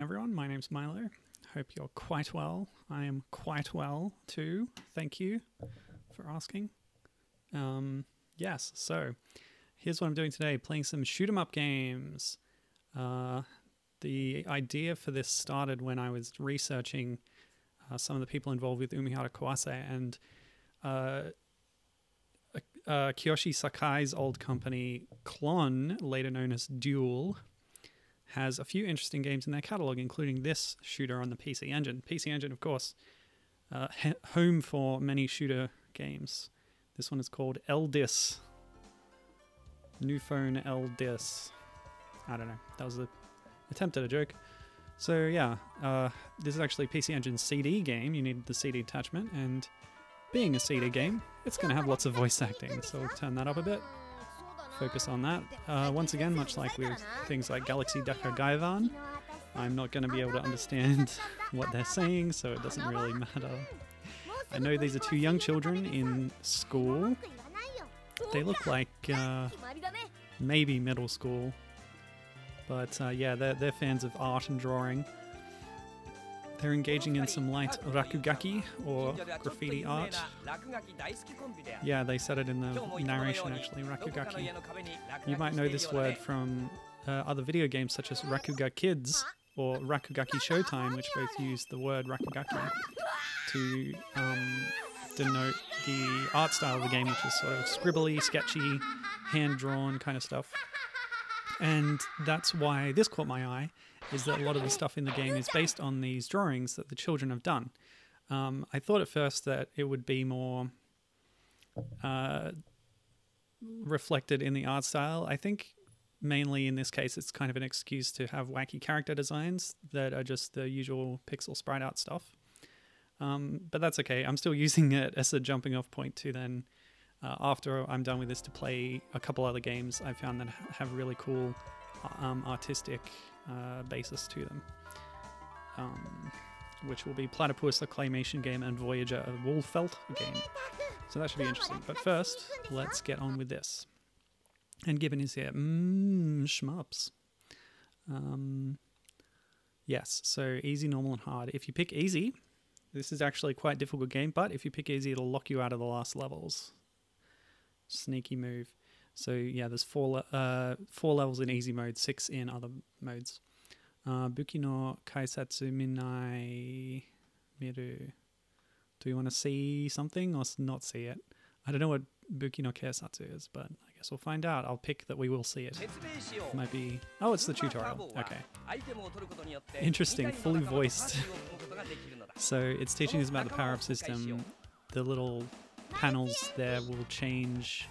everyone, my name's Milo. Hope you're quite well. I am quite well too. Thank you for asking. Yes, so here's what I'm doing today, playing some shoot 'em up games. The idea for this started when I was researching some of the people involved with Umihara Kawase, and Kiyoshi Sakai's old company, Klon, later known as Duel, has a few interesting games in their catalog, including this shooter on the PC Engine. PC Engine, of course, home for many shooter games. This one is called Eldis. New phone Eldis. I don't know. That was an attempt at a joke. So yeah, this is actually PC Engine's CD game. You need the CD attachment, and being a CD game, it's going to have lots of voice acting. So we'll turn that up a bit. Focus on that. Once again, much like with things like Galaxy Daka Gaivan, I'm not going to be able to understand what they're saying, so it doesn't really matter. I know these are two young children in school. They look like maybe middle school, but yeah, they're fans of art and drawing. They're engaging in some light rakugaki, or graffiti art. Yeah, they said it in the narration actually, rakugaki. You might know this word from other video games such as Rakuga Kids or Rakugaki Showtime, which both use the word rakugaki to denote the art style of the game, which is sort of scribbly, sketchy, hand-drawn kind of stuff. And that's why this caught my eye, is that a lot of the stuff in the game is based on these drawings that the children have done. I thought at first that it would be more reflected in the art style. I think mainly in this case it's kind of an excuse to have wacky character designs that are just the usual pixel sprite art stuff. But that's okay. I'm still using it as a jumping off point to then, after I'm done with this, to play a couple other games I found that have really cool artistic basis to them, which will be Platypus, a claymation game, and Voyager, a Woolfelt game. So that should be interesting. But first, let's get on with this. And Gibbon is here. Shmups. Yes, so easy, normal, and hard. If you pick easy, this is actually quite a difficult game, but if you pick easy, it'll lock you out of the last levels. Sneaky move. So yeah, there's four levels in easy mode, 6 in other modes. Buki no kaisetsu minai miru. Do you want to see something or not see it? I don't know what Buki no kaisatsu is, but I guess we'll find out. I'll pick that we will see it. Might be... Oh, it's the tutorial. Okay. Interesting, fully voiced. So it's teaching us about the power-up system. The little panels there will change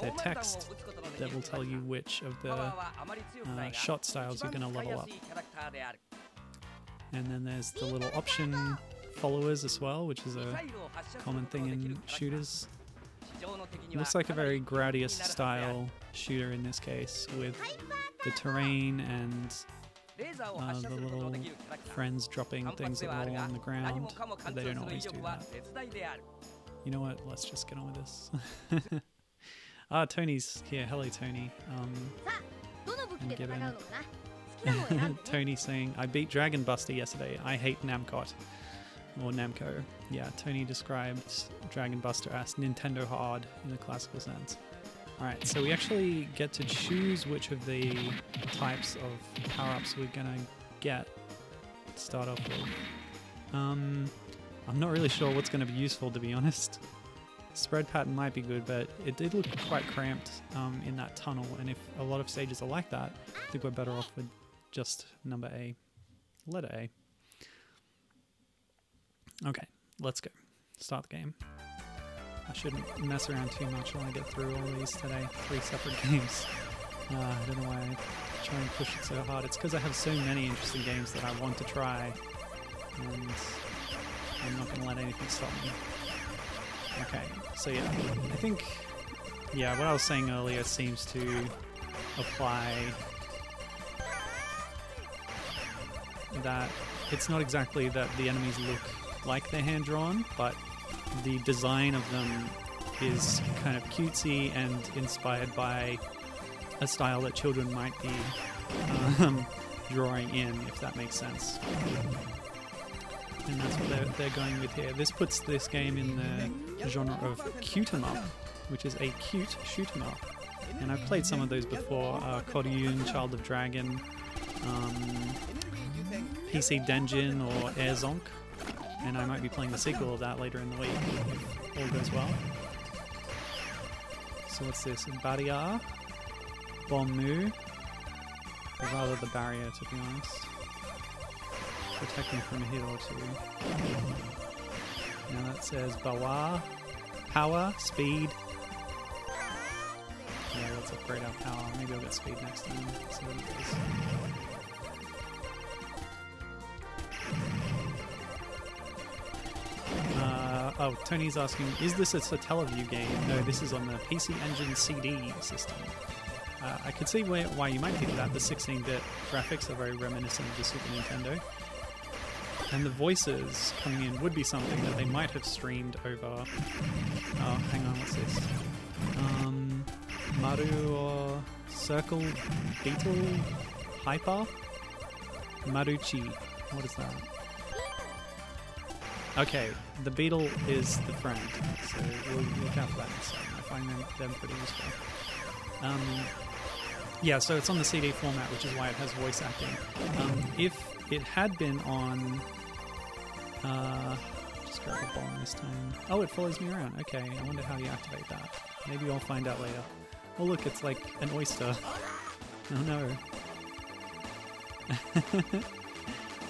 their text that will tell you which of the shot styles you're going to level up. And then there's the little option followers as well, which is a common thing in shooters. Looks like a very Gradius-style shooter in this case, with the terrain and the little friends dropping things that roll on the ground, but they don't always do that. You know what, let's just get on with this. Tony's here. Hello, Tony. And Gibbon. Tony saying, I beat Dragon Buster yesterday. I hate Namcot. Or Namco. Yeah, Tony described Dragon Buster as Nintendo hard in the classical sense. Alright, so we actually get to choose which of the types of power-ups we're gonna get to start off with. I'm not really sure what's going to be useful, to be honest. Spread pattern might be good, but it did look quite cramped in that tunnel, and if a lot of stages are like that, I think we're better off with just number A. Letter A. Okay, let's go. Start the game. I shouldn't mess around too much when I get through all these today. 3 separate games. I don't know why I try and push it so hard. It's because I have so many interesting games that I want to try, and I'm not going to let anything stop me. Okay, so yeah, I think, yeah, what I was saying earlier seems to apply, that it's not exactly that the enemies look like they're hand-drawn, but the design of them is kind of cutesy and inspired by a style that children might be drawing in, if that makes sense. And that's what they're going with here. This puts this game in the genre of cute-em-up, which is a cute shoot-em-up. And I've played some of those before, Koryun, Child of Dragon, PC Denjin or Air Zonk, and I might be playing the sequel of that later in the week if all goes well. So what's this? Barrier, Bommu, or rather the barrier, to be honest. Protecting from a hit or two. Now that says Bawa, power, speed. Yeah, let's upgrade our power. Maybe I'll get speed next time. See what it does. Oh, Tony's asking, is this a Satellaview game? No, this is on the PC Engine CD system. I could see why you might think that. The 16-bit graphics are very reminiscent of the Super Nintendo. And the voices coming in would be something that they might have streamed over... Oh, hang on, what's this? Maru or Circle Beetle Hyper? Maruchi. What is that? Okay, the beetle is the friend, so we'll look out for that next time. I find them pretty useful. Yeah, so it's on the CD format, which is why it has voice acting. If it had been on... just grab a bomb this time. Oh, it follows me around. Okay, I wonder how you activate that. Maybe I'll find out later. Oh look, it's like an oyster. Oh no.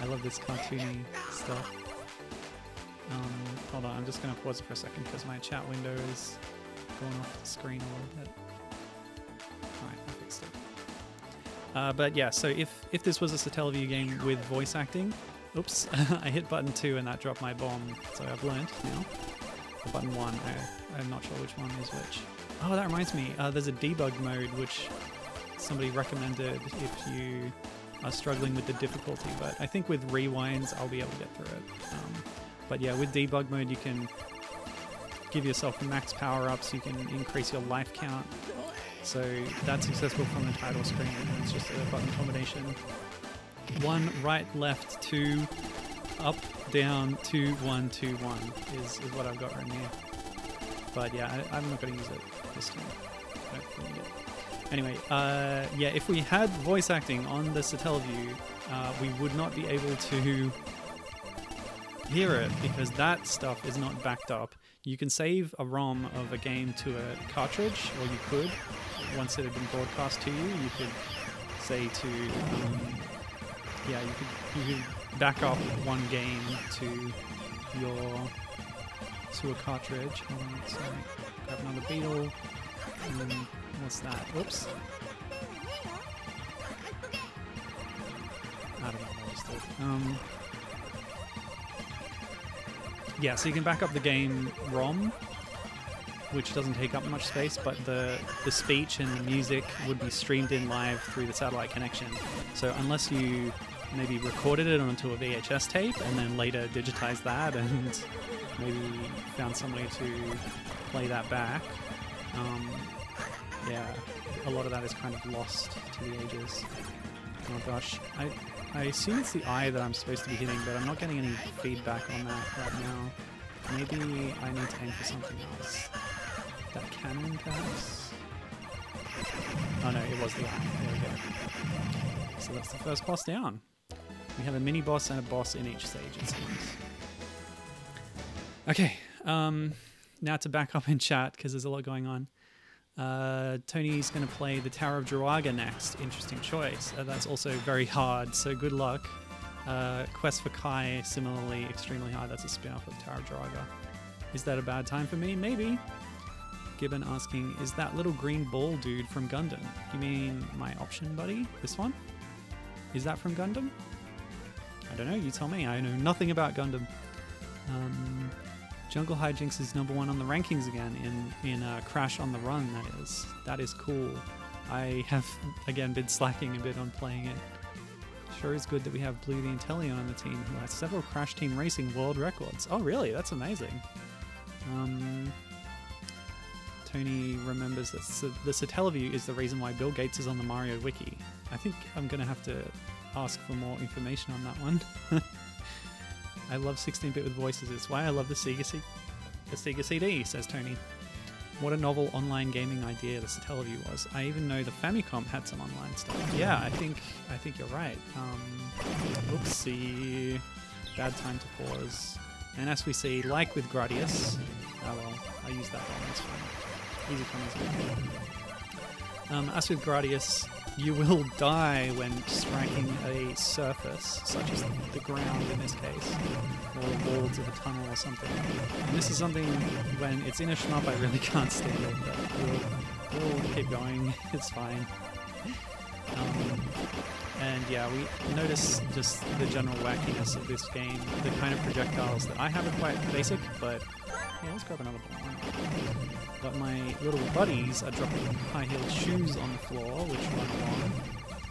I love this cartoony stuff. Hold on, I'm just going to pause it for a second because my chat window is going off the screen a little bit. Alright, I fixed it. But yeah, so if this was a Satellaview game with voice acting, oops, I hit button 2 and that dropped my bomb, so I've learned now. Or button 1, I'm not sure which one is which. Oh, that reminds me, there's a debug mode which somebody recommended if you are struggling with the difficulty, but I think with rewinds I'll be able to get through it. But yeah, with debug mode you can give yourself max power-ups, you can increase your life count. So that's accessible from the title screen, and it's just a button combination. 1, right, left, 2, up, down, 2, 1, 2, 1 is what I've got right here. But yeah, I'm not going to use it this time. I don't need it. Anyway, yeah, if we had voice acting on the Satellaview, we would not be able to hear it because that stuff is not backed up. You can save a ROM of a game to a cartridge, or you could, once it had been broadcast to you, you could say to, yeah, you could back up one game to a cartridge. Hold on, sorry, grab another beetle. What's that? Oops. I don't know what I just did. Yeah, so you can back up the game ROM, which doesn't take up much space, but the speech and the music would be streamed in live through the satellite connection. So unless you maybe recorded it onto a VHS tape and then later digitized that and maybe found some way to play that back, yeah, a lot of that is kind of lost to the ages. Oh gosh, I assume it's the eye that I'm supposed to be hitting, but I'm not getting any feedback on that right now. Maybe I need to aim for something else. That cannon, perhaps? Oh no, it was the eye. There we go. So that's the first boss down. We have a mini-boss and a boss in each stage, it seems. Okay, now to back up in chat, because there's a lot going on. Tony's going to play the Tower of Druaga next. Interesting choice. That's also very hard, so good luck. Quest for Kai, similarly extremely hard. That's a spin-off of Tower of Druaga. Is that a bad time for me? Maybe. Gibbon asking, is that little green ball dude from Gundam? You mean my option buddy? This one? Is that from Gundam? I don't know, you tell me. I know nothing about Gundam. Jungle Hijinks is #1 on the rankings again in Crash on the Run, that is. That is cool. I have, again, been slacking a bit on playing it. Sure is good that we have Blue the Intellion on the team, who has several Crash Team Racing world records. Oh, really? That's amazing. Tony remembers that the Satellaview is the reason why Bill Gates is on the Mario Wiki. I think I'm going to have to ask for more information on that one. I love 16-bit with voices. It's why I love the Sega CD, says Tony. What a novel online gaming idea the Satellaview was. I even know the Famicom had some online stuff. Yeah, I think you're right. Oopsie. Bad time to pause. And as we see, like with Gradius, oh well, I used that one, that's fine. Easy fun, as with Gradius, you will die when striking a surface, such as the ground in this case, or the walls of a tunnel or something. And this is something, when it's in a shmup, I really can't stand it, but we'll keep going, it's fine. And yeah, we notice just the general wackiness of this game. The kind of projectiles that I have are quite basic, but yeah, let's grab another one. But my little buddies are dropping high-heeled shoes on the floor, which run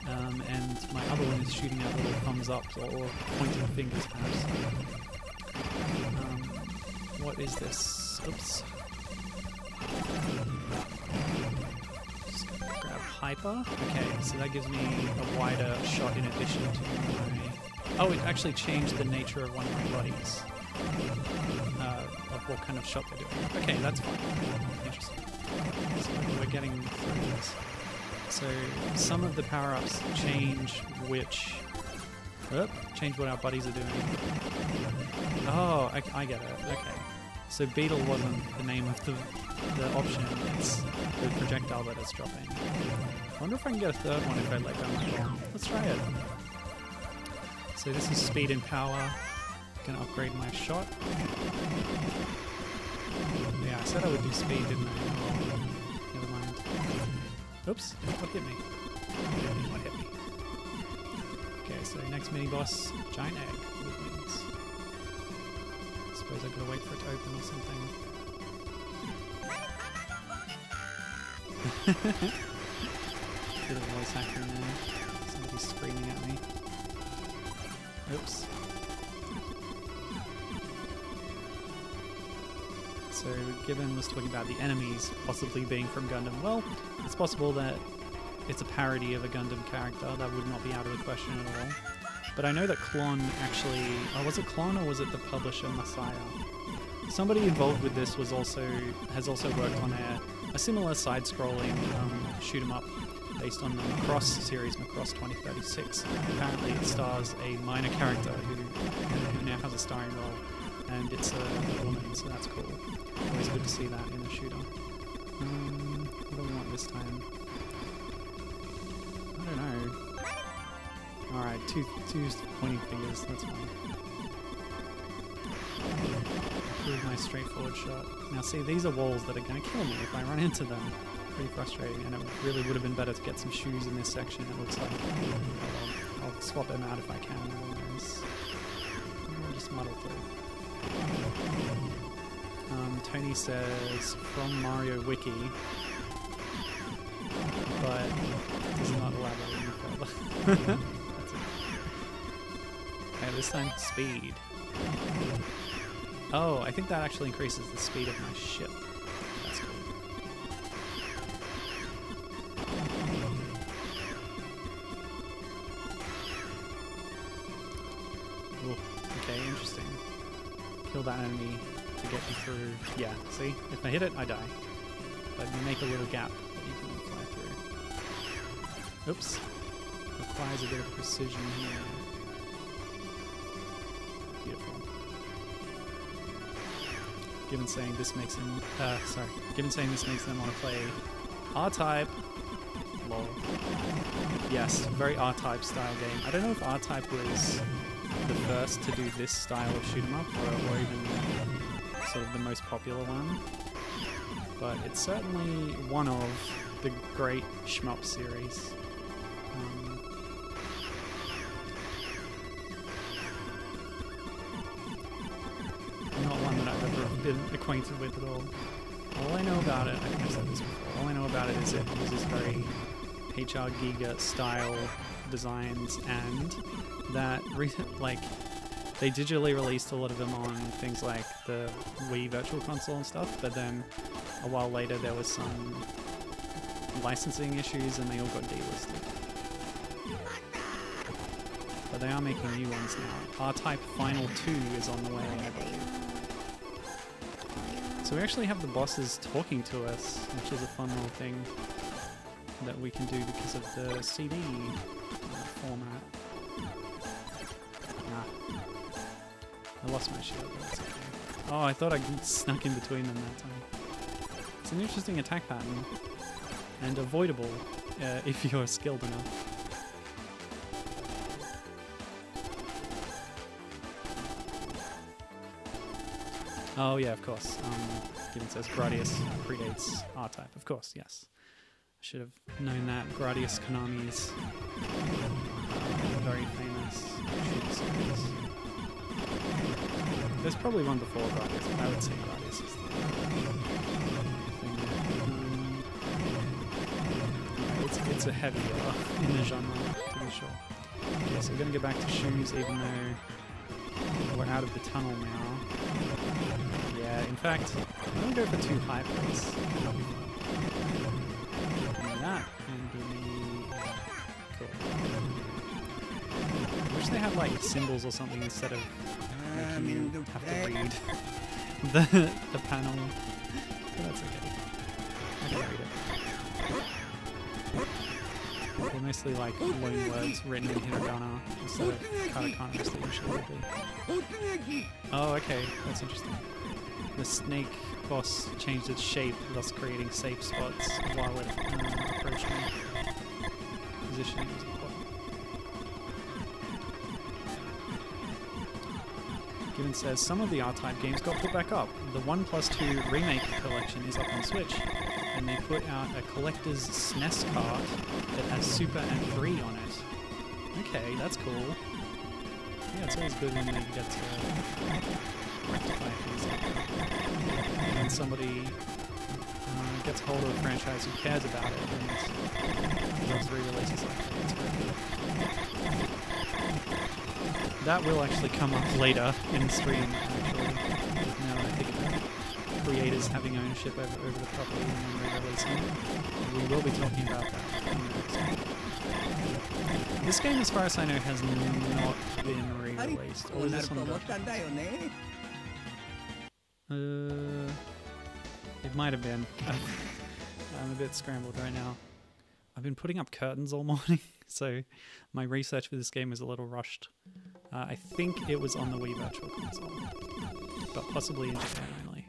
along, and my other one is shooting out little thumbs up or pointing fingers, perhaps. What is this? Oops. Just grab hyper. Okay, so that gives me a wider shot in addition to my... Oh, it actually changed the nature of one of my buddies. Of what kind of shot they're doing. Okay, that's fine. Interesting. So we're getting through this. So some of the power-ups change which... change what our buddies are doing. Oh, I get it. Okay. So Beetle wasn't the name of the option, it's the projectile that it's dropping. I wonder if I can get a third one if I let go of my bomb. Let's try it. So this is speed and power. Gonna upgrade my shot. Yeah, I said I would do speed, didn't I? Oh, never mind. Oops, what hit me? What hit me? Okay, so next mini boss, giant egg with wings. Suppose I gotta wait for it to open or something. Bit of voice hacking there. Somebody's screaming at me. Oops. So Gibbon was talking about the enemies possibly being from Gundam. Well, it's possible that it's a parody of a Gundam character. That would not be out of the question at all. But I know that Klon actually... Oh, was it Klon or was it the publisher Messiah? Somebody involved with this has also worked on a similar side-scrolling shoot-'em-up based on the Macross series, Macross 2036. Apparently it stars a minor character who now has a starring role, and it's a woman, so that's cool. Always good to see that in a shooter. What do we want this time? I don't know. Alright, two pointing fingers, that's fine. Improve my straightforward shot. Now see, these are walls that are going to kill me if I run into them. Pretty frustrating, and it really would have been better to get some shoes in this section, it looks like. I'll swap them out if I can, otherwise I'll just muddle through. Tony says, from Mario Wiki, but does not elaborate any further. That's it. Okay, this time speed. Oh, I think that actually increases the speed of my ship. That's cool. Ooh, okay, interesting. Kill that enemy to get you through. Yeah, see? If I hit it, I die. But you make a little gap that you can fly through. Oops. Requires a bit of precision here. Beautiful. Given saying this makes him... Given saying this makes them want to play R-Type. Lol. Yes, very R-Type style game. I don't know if R-Type was the first to do this style of shoot-'em-up, or even sort of the most popular one. But it's certainly one of the great shmup series. Not one that I've ever been acquainted with at all. All I know about it, I think I've said this before, all I know about it is it uses very HR Giga style designs, and that they digitally released a lot of them on things like the Wii Virtual Console and stuff, but then a while later there was some licensing issues and they all got delisted. but they are making new ones now. R-Type Final 2 is on the way, I believe. So we actually have the bosses talking to us, which is a fun little thing that we can do because of the CD format. Nah. I lost my shield, but that's okay. Oh, I thought I snuck in between them that time. It's an interesting attack pattern, and avoidable if you're skilled enough. Oh yeah, of course. Given says Gradius predates R-Type. Of course, yes. I should have known that. Gradius Konami's very famous shooter series. There's probably one before Gradius, but I would say Gradius is the thing. It's a heavier in the genre, to be sure. Okay, so we're going to get back to shoes, even though we're out of the tunnel now. Yeah, in fact, I'm going to go for 2 high plates. Give me that, and give me... Cool. I wish they had like symbols or something instead of making you have to read the panel. But that's okay. I can read it. They're mostly like loan words written in hiragana instead of katakana as they usually would be. Oh, okay, that's interesting. The snake boss changed its shape, thus creating safe spots while it approached me. Positioning was important. Given says, some of the R-Type games got put back up. The 1+2 Remake collection is up on Switch, and they put out a collector's SNES cart that has Super and 3 on it. Okay, that's cool. Yeah, it's always good when they get to rectify things like that. And somebody gets hold of a franchise who cares about it and loves re-releases like that. It's very good. That will actually come up later in the stream, actually. Now that I think about it. Creators having ownership over the property and then re-releasing it. We will be talking about that. This game, as far as I know, has not been re-released. Or is this on the it might have been. I'm a bit scrambled right now. I've been putting up curtains all morning, so my research for this game is a little rushed. I think it was on the Wii Virtual Console, but possibly in Japan only.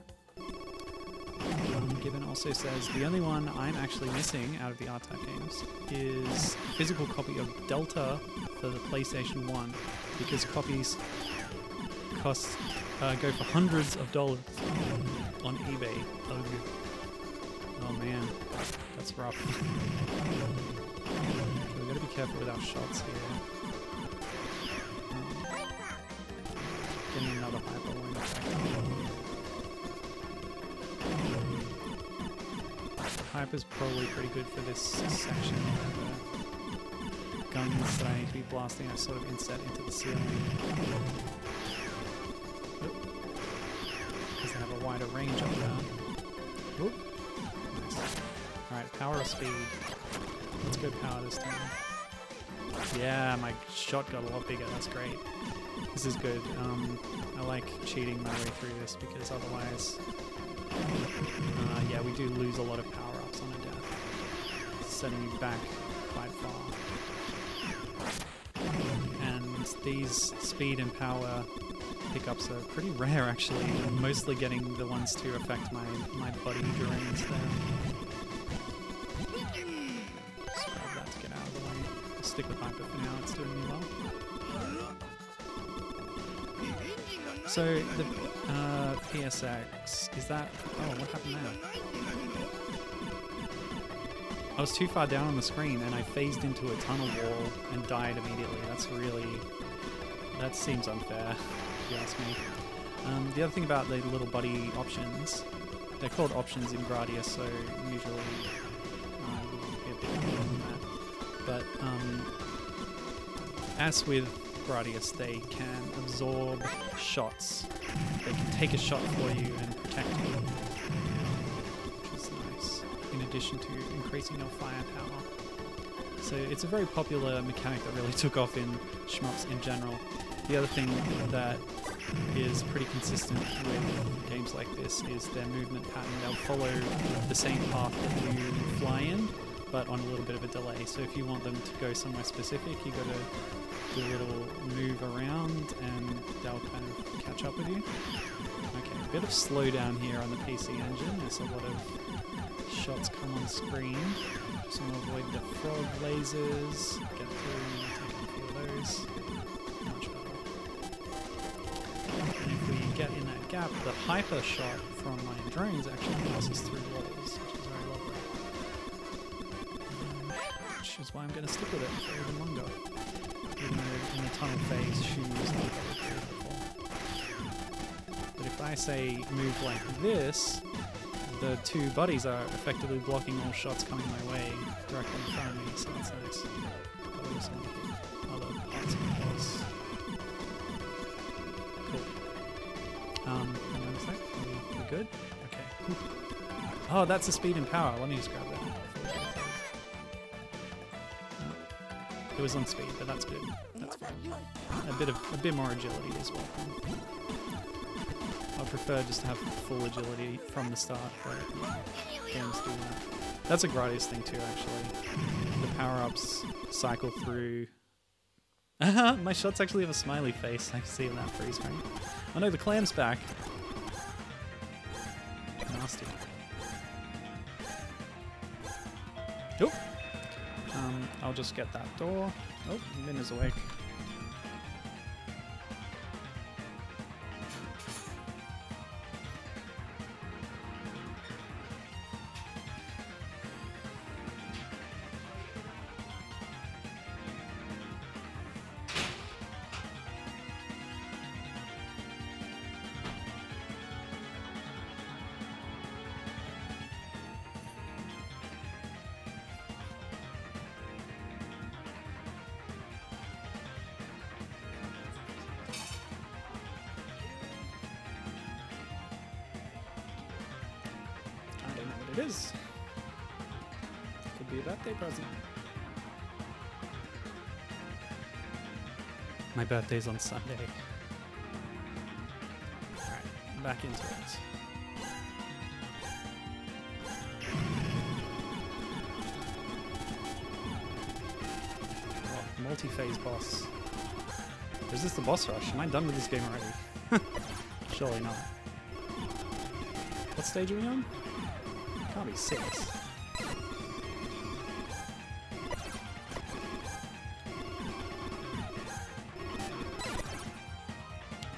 Given also says, the only one I'm actually missing out of the R-Type games is a physical copy of Delta for the PlayStation 1, because copies go for hundreds of dollars on eBay. Oh man, that's rough. Okay, we gotta be careful with our shots here. Getting another hyperlink. Hyper's probably pretty good for this section. The guns that I need to be blasting are sort of inset into the ceiling. Because they have a wider range up there. Oop. Nice. Alright, power or speed? Let's go power this time. Yeah, my shot got a lot bigger, that's great. This is good. I like cheating my way through this because otherwise, yeah, we do lose a lot of power-ups on a death, setting me back quite far. And these speed and power pickups are pretty rare, actually. I'm mostly getting the ones to affect my body drains there. Just grab that to get out of the way. I'll stick with Hyper for now, it's doing me well. So, the PSX, is that... Oh, what happened there? I was too far down on the screen and I phased into a tunnel wall and died immediately. That's really... That seems unfair, if you ask me. The other thing about the little buddy options, they're called options in Gradius, so usually be a bit more than that. But as with Gradius, they can absorb shots. They can take a shot for you and protect you, which is nice, in addition to increasing your firepower. So it's a very popular mechanic that really took off in shmups in general. The other thing that is pretty consistent with games like this is their movement pattern. They'll follow the same path that you fly in, but on a little bit of a delay. So if you want them to go somewhere specific, you got to do a little move around and they'll kind of catch up with you. Okay, a bit of slowdown here on the PC engine. There's a lot of shots come on screen. Just want to avoid the frog lasers, get through and take a few of those. Much better. And if we get in that gap, the hyper shot from my drones actually passes through walls, which is very lovely. Which is why I'm going to stick with it for even longer. Even though in the tunnel phase, shooting is not very beautiful. But if I say move like this, the two buddies are effectively blocking all shots coming my way directly in front of me, so that's nice. But we also want to hit other parts of the boss. Cool. One sec. We're good? Okay. Oh, that's the speed and power. Let me just grab that. It was on speed, but that's good. That's fine. A bit more agility as well. I prefer just to have full agility from the start, but games do that. That's a Gradius thing too, actually. The power-ups cycle through... My shots actually have a smiley face, I can see in that freeze frame. Oh no, the clam's back. Nasty. Oop. I'll just get that door. Oh, Min is awake. It is. Could be a birthday present. My birthday's on Sunday. Alright, back into it. Oh, multi-phase boss. Is this the boss rush? Am I done with this game already? Surely not. What stage are we on? Can't be 6.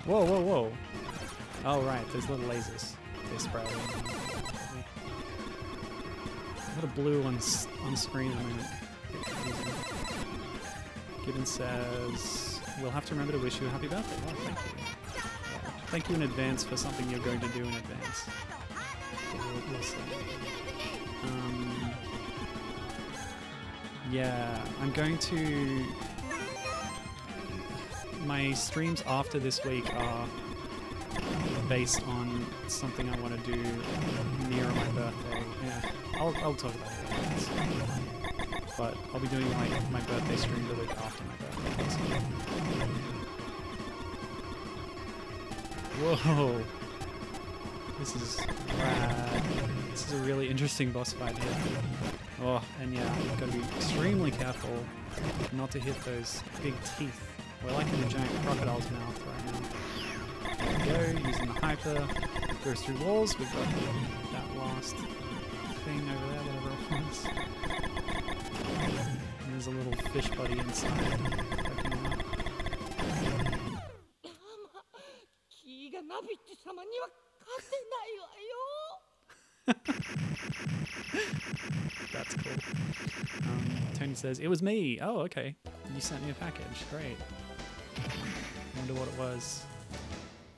Whoa, whoa, whoa. Oh, right, there's little lasers. They sprout. What a blue on screen at the moment. Gibbon says, we'll have to remember to wish you a happy birthday. Oh, thank you. Well, thank you in advance for something you're going to do in advance. We'll see. Yeah, I'm going to... My streams after this week are based on something I want to do near my birthday. Yeah, I'll talk about it. But I'll be doing my birthday stream the week after my birthday. Whoa! This is rad. This is a really interesting boss fight here. Oh, and yeah, you've got to be extremely careful not to hit those big teeth. We're like in a giant crocodile's mouth right now. There we go, using the hyper. Goes through walls. We've got that last thing over there, whatever it was. And there's a little fish buddy inside. That's cool. Tony says, it was me. Oh, okay. You sent me a package. Great. Wonder what it was.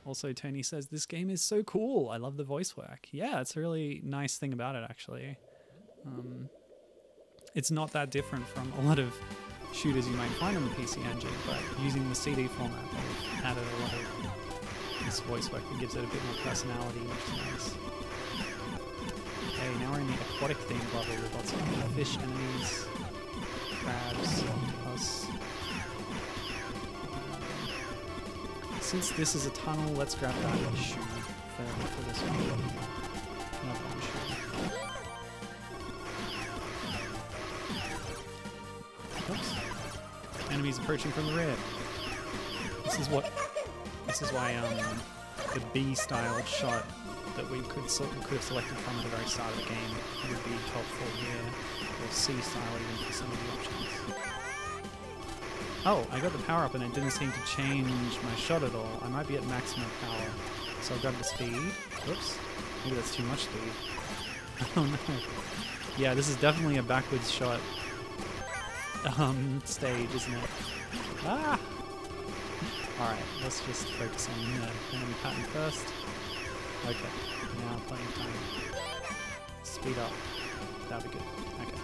Also, Tony says, this game is so cool. I love the voice work. Yeah, it's a really nice thing about it, actually. It's not that different from a lot of shooters you might find on the PC Engine, but using the CD format, they've added a lot of this voice work that gives it a bit more personality, which is nice. Okay, now we're in the aquatic themed level. We've got some fish enemies. crabs, octopus. Since this is a tunnel, let's grab that shoe for this one. Another one shoe. Oops. Enemies approaching from the rear. This is why the B-style shot that we could have selected from at the very start of the game would be helpful here, or C-style even for some of the options. Oh, I got the power up and it didn't seem to change my shot at all. I might be at maximum power, so I'll grab the speed. Whoops, maybe that's too much speed. Oh no. Yeah, this is definitely a backwards shot stage, isn't it? Ah! Alright, let's just focus on the enemy pattern first. Okay, now playing time. Speed up. That'll be good. Okay.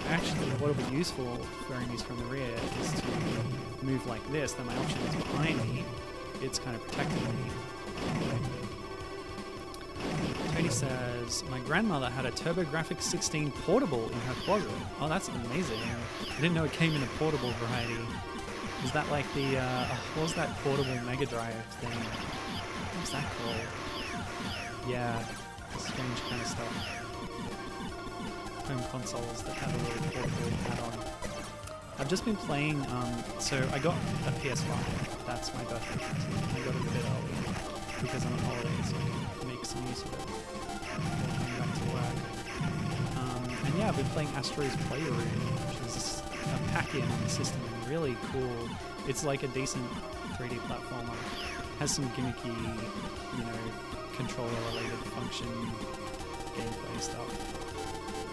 Actually, what'll be useful for enemies from the rear is to move like this, then my option is behind me. It's kind of protecting me. Tony says, my grandmother had a TurboGrafx 16 portable in her closet. Oh, that's amazing. I didn't know it came in a portable variety. Is that like the, what was that portable Mega Drive thing? What's that called? Yeah, strange kind of stuff. Home consoles that have a little portable add-on. I've just been playing, so I got a PS5. That's my birthday present. I got it a bit early because I'm on holiday, so I can make some use of it before coming back to work. And yeah, I've been playing Asteroids Playroom, which is a pack-in on the system and really cool. It's like a decent 3D platformer. Has some gimmicky, you know, controller-related function gameplay stuff,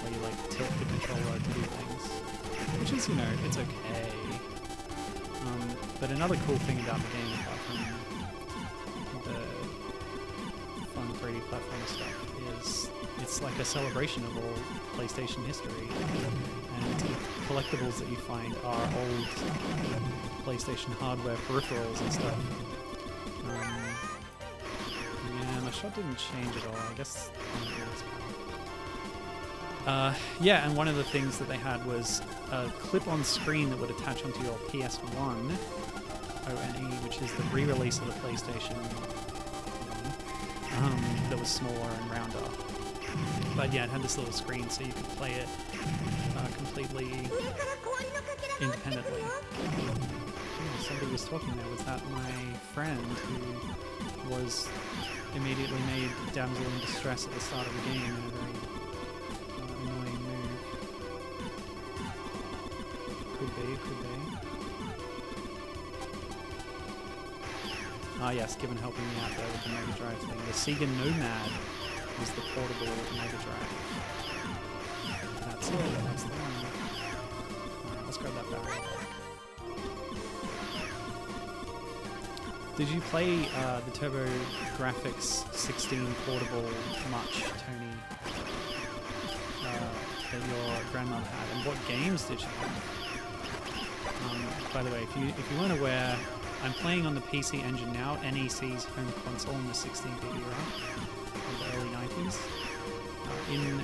where you like tilt the controller to do things, which is, you know, it's okay. But another cool thing about the game, apart from the fun 3D platform stuff, is it's like a celebration of all PlayStation history, and collectibles that you find are old PlayStation hardware peripherals and stuff. Yeah, my shot didn't change at all. I guess yeah, and one of the things that they had was a clip-on screen that would attach onto your PS1 ONE, which is the re-release of the PlayStation, that was smaller and rounder. But yeah, it had this little screen so you could play it completely independently. Oh, somebody was talking there. Was that my friend who was immediately made damsel in distress at the start of the game in a very annoying move? Could be, could be. Ah yes, given helping me out there with the Mega Drive thing. The Sega Nomad was the portable Mega Drive. That's it, that's the one. Alright, let's grab that barrel. Did you play the TurboGrafx 16 portable much, Tony? That your grandmother had, and what games did you have? By the way, if you weren't aware, I'm playing on the PC Engine now, NEC's home console in the 16-bit era of the early 90s. In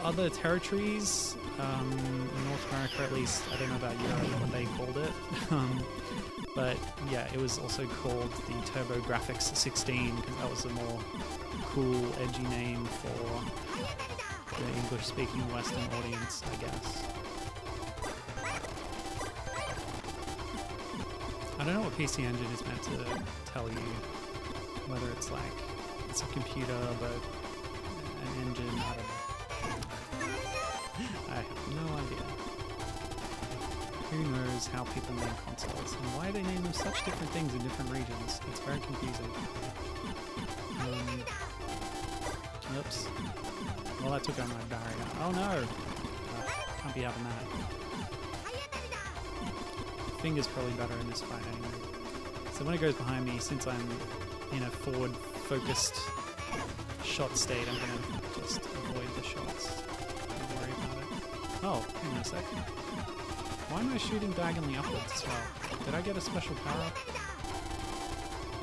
other territories, in North America at least, I don't know about Europe what they called it, but yeah, it was also called the TurboGrafx 16 because that was a more cool, edgy name for the English-speaking Western audience, I guess. I don't know what PC Engine is meant to tell you, whether it's like, it's a computer, but an engine, I don't know. I have no idea. Who knows how people name consoles, and why they name them such different things in different regions. It's very confusing. Oops. Well, that took out my barrier. Oh no! Can't be having that. Finger's probably better in this fight anyway. So when it goes behind me, since I'm in a forward-focused shot state, I'm going to just avoid the shots. Don't worry about it. Oh, hang on a sec. Why am I shooting diagonally upwards as well? Did I get a special power up?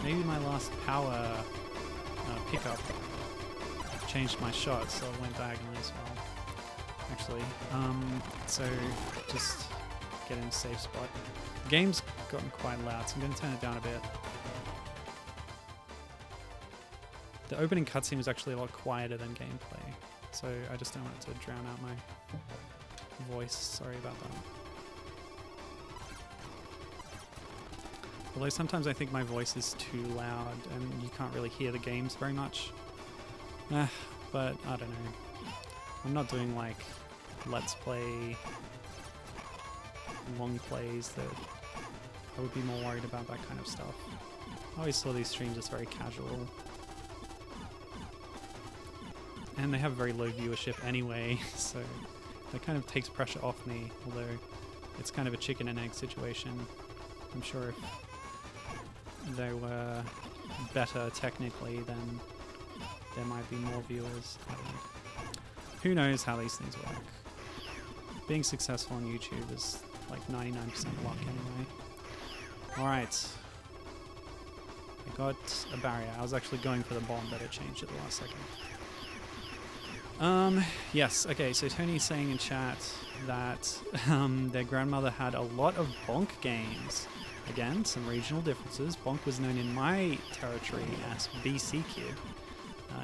Maybe my last power pickup changed my shot, so it went diagonally as well. actually. So just get in a safe spot. The game's gotten quite loud, so I'm going to turn it down a bit. The opening cutscene was actually a lot quieter than gameplay, so I just don't want it to drown out my voice. Sorry about that. Although sometimes I think my voice is too loud and you can't really hear the games very much. But I don't know. I'm not doing like Let's Play, long plays that I would be more worried about that kind of stuff. I always saw these streams as very casual. And they have very low viewership anyway, so that kind of takes pressure off me, although it's kind of a chicken and egg situation. I'm sure if they were better technically, then there might be more viewers. I don't know. Who knows how these things work? Being successful on YouTube is like 99% luck anyway. Alright. I got a barrier. I was actually going for the bomb, but it changed at the last second. Yes, okay, so Tony's saying in chat that their grandmother had a lot of Bonk games. Again, some regional differences. Bonk was known in my territory as BC Kid.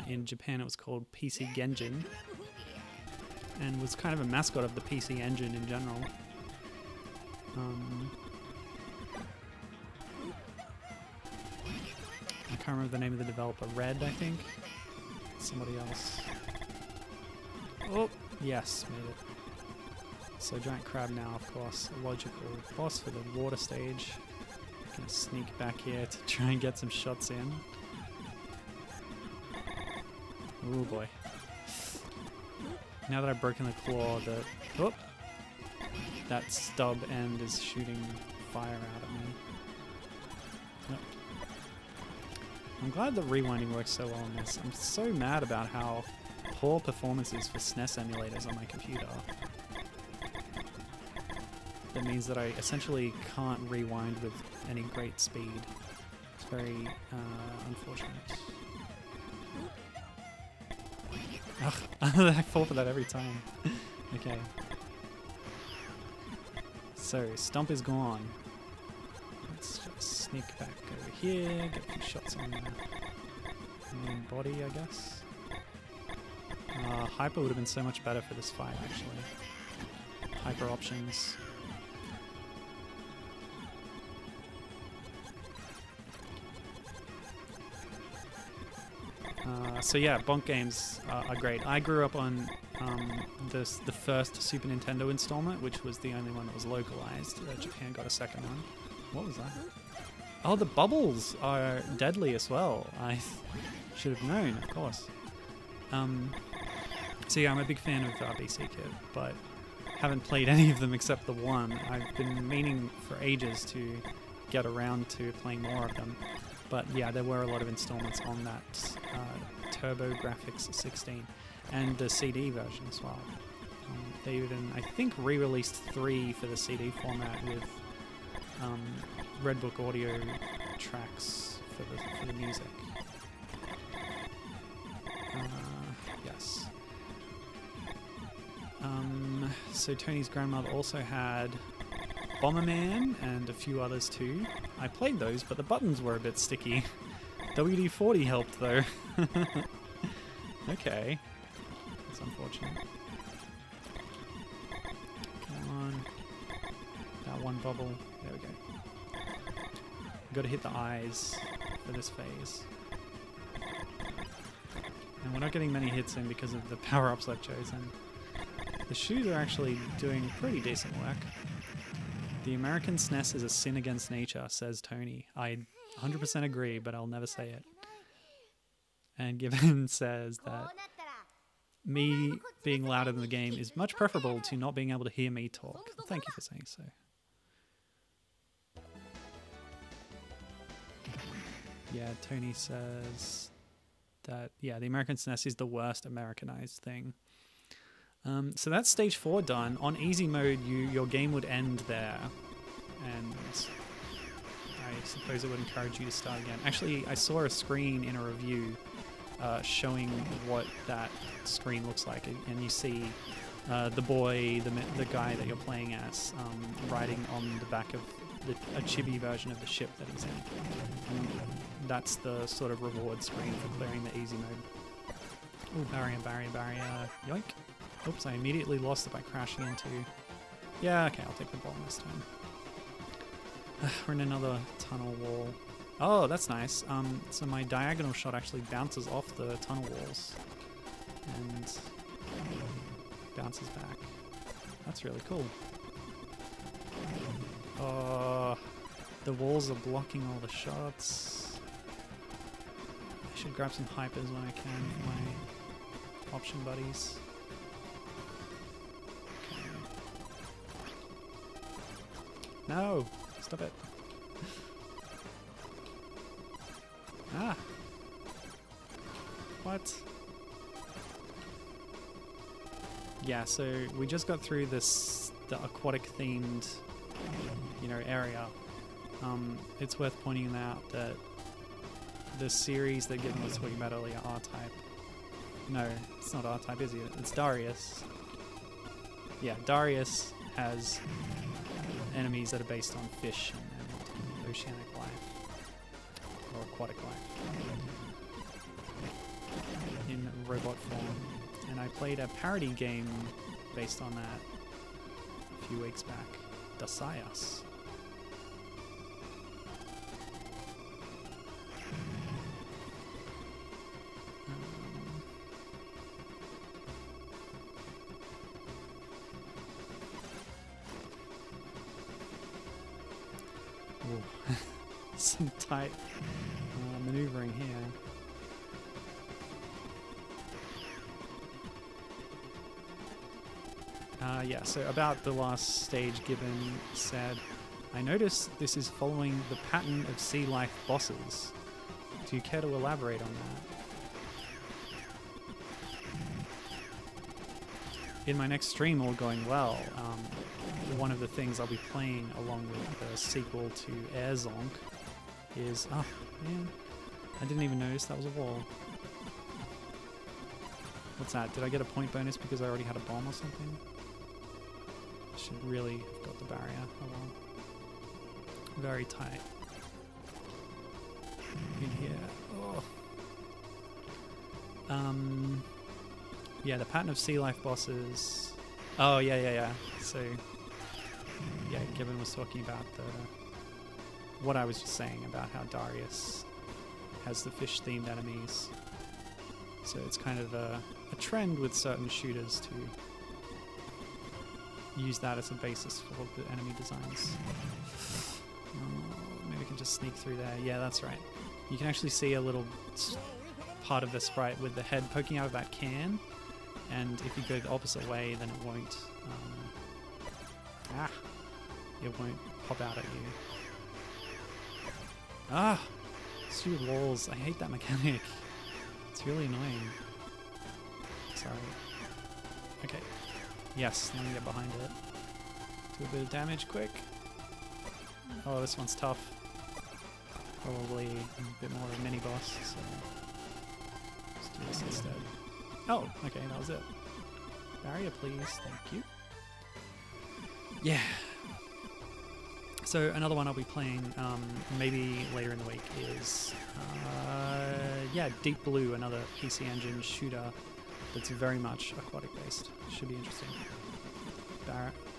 In Japan it was called PC Genjin, and was kind of a mascot of the PC Engine in general. I can't remember the name of the developer. Red, I think? Somebody else. Oh, yes, made it. So giant crab now, of course, a logical boss for the water stage. Gonna sneak back here to try and get some shots in. Oh boy. Now that I've broken the claw, that stub end is shooting fire out at me. Nope. I'm glad the rewinding works so well on this. I'm so mad about how poor performances for SNES emulators on my computer. That means that I essentially can't rewind with any great speed. It's very unfortunate. Ugh, I fall for that every time. Okay. So, Stump is gone. Let's just sneak back over here, get a few shots on the main body, I guess. Hyper would have been so much better for this fight, actually. Hyper options. So yeah, Bonk games are great. I grew up on the first Super Nintendo installment, which was the only one that was localized. Japan got a second one. What was that? Oh, the bubbles are deadly as well. I should have known, of course. So yeah, I'm a big fan of BC Kid, but haven't played any of them except the one. I've been meaning for ages to get around to playing more of them. But yeah, there were a lot of installments on that TurboGrafx 16 and the CD version as well. They even, I think, re-released 3 for the CD format with Red Book audio tracks for the music. Yes. So Tony's grandmother also had Bomberman and a few others too. I played those, but the buttons were a bit sticky. WD-40 helped though. Okay. That's unfortunate. Come on. That one bubble. There we go. Gotta hit the eyes for this phase. And we're not getting many hits in because of the power-ups I've chosen. The shoes are actually doing pretty decent work. The American SNES is a sin against nature, says Tony. I 100% agree, but I'll never say it. And Gibbon says that me being louder than the game is much preferable to not being able to hear me talk. Thank you for saying so. Yeah, Tony says that, yeah, the American SNES is the worst Americanized thing. So that's stage 4 done. On easy mode, your game would end there, and I suppose it would encourage you to start again. Actually, I saw a screen in a review showing what that screen looks like, and you see the boy, the guy that you're playing as, riding on the back of a chibi version of the ship that he's in. And that's the sort of reward screen for clearing the easy mode. Ooh, barrier, barrier, barrier. Yoink. Oops, I immediately lost it by crashing into... Yeah, okay, I'll take the bomb this time. We're in another tunnel wall. Oh, that's nice. So my diagonal shot actually bounces off the tunnel walls and bounces back. That's really cool. Oh, the walls are blocking all the shots. I should grab some hypers when I can for my option buddies. Okay. No! Stop it. Ah! What? Yeah, so we just got through the aquatic themed, you know, area. It's worth pointing out that the series that Given was talking about earlier, R-Type. No, it's not R-Type, is it? It's Darius. Yeah, Darius has enemies that are based on fish and oceanic life. Or aquatic life. In robot form. And I played a parody game based on that a few weeks back. Dasayas. Some tight maneuvering here. Yeah, so about the last stage, Gibbon said, I noticed this is following the pattern of sea life bosses. Do you care to elaborate on that? In my next stream, all going well, one of the things I'll be playing along with the sequel to Air Zonk is... Oh, man. I didn't even notice that was a wall. What's that? Did I get a point bonus because I already had a bomb or something? Should really have got the barrier. Oh well. Very tight. In here. Oh. Yeah, the pattern of sea life bosses. Oh, yeah. So, yeah, Gibbon was talking about what I was just saying about how Darius has the fish-themed enemies. So it's kind of a trend with certain shooters to use that as a basis for the enemy designs. Maybe we can just sneak through there. Yeah, that's right. You can actually see a little part of the sprite with the head poking out of that can, and if you go the opposite way, then it won't. It won't pop out at you. Ah, stupid walls. I hate that mechanic. It's really annoying. Sorry. Okay. Yes, let me get behind it. Do a bit of damage quick. Oh, this one's tough. Probably a bit more of a mini boss, so let's do this instead. Oh, okay, that was it. Barrier, please. Thank you. Yeah. So another one I'll be playing maybe later in the week is yeah, Deep Blue, another PC Engine shooter that's very much aquatic based. Should be interesting.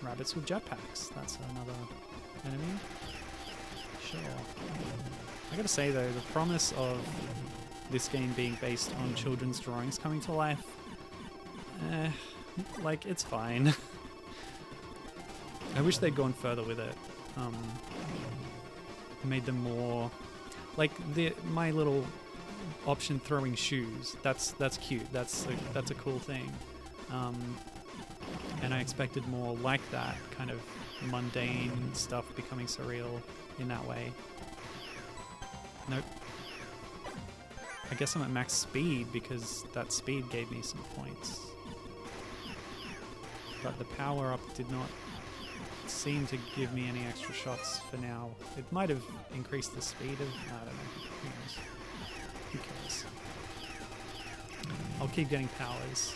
Rabbits with jetpacks. That's another enemy. Sure. I gotta say though, the promise of this game being based on children's drawings coming to life, like, it's fine. I wish they'd gone further with it. Made them more like my little option throwing shoes. That's cute. That's a cool thing. And I expected more like that, kind of mundane stuff becoming surreal in that way. Nope. I guess I'm at max speed because that speed gave me some points. But the power up did not seem to give me any extra shots for now. It might have increased the speed of... I don't know. Who knows? Who cares? I'll keep getting power-ups,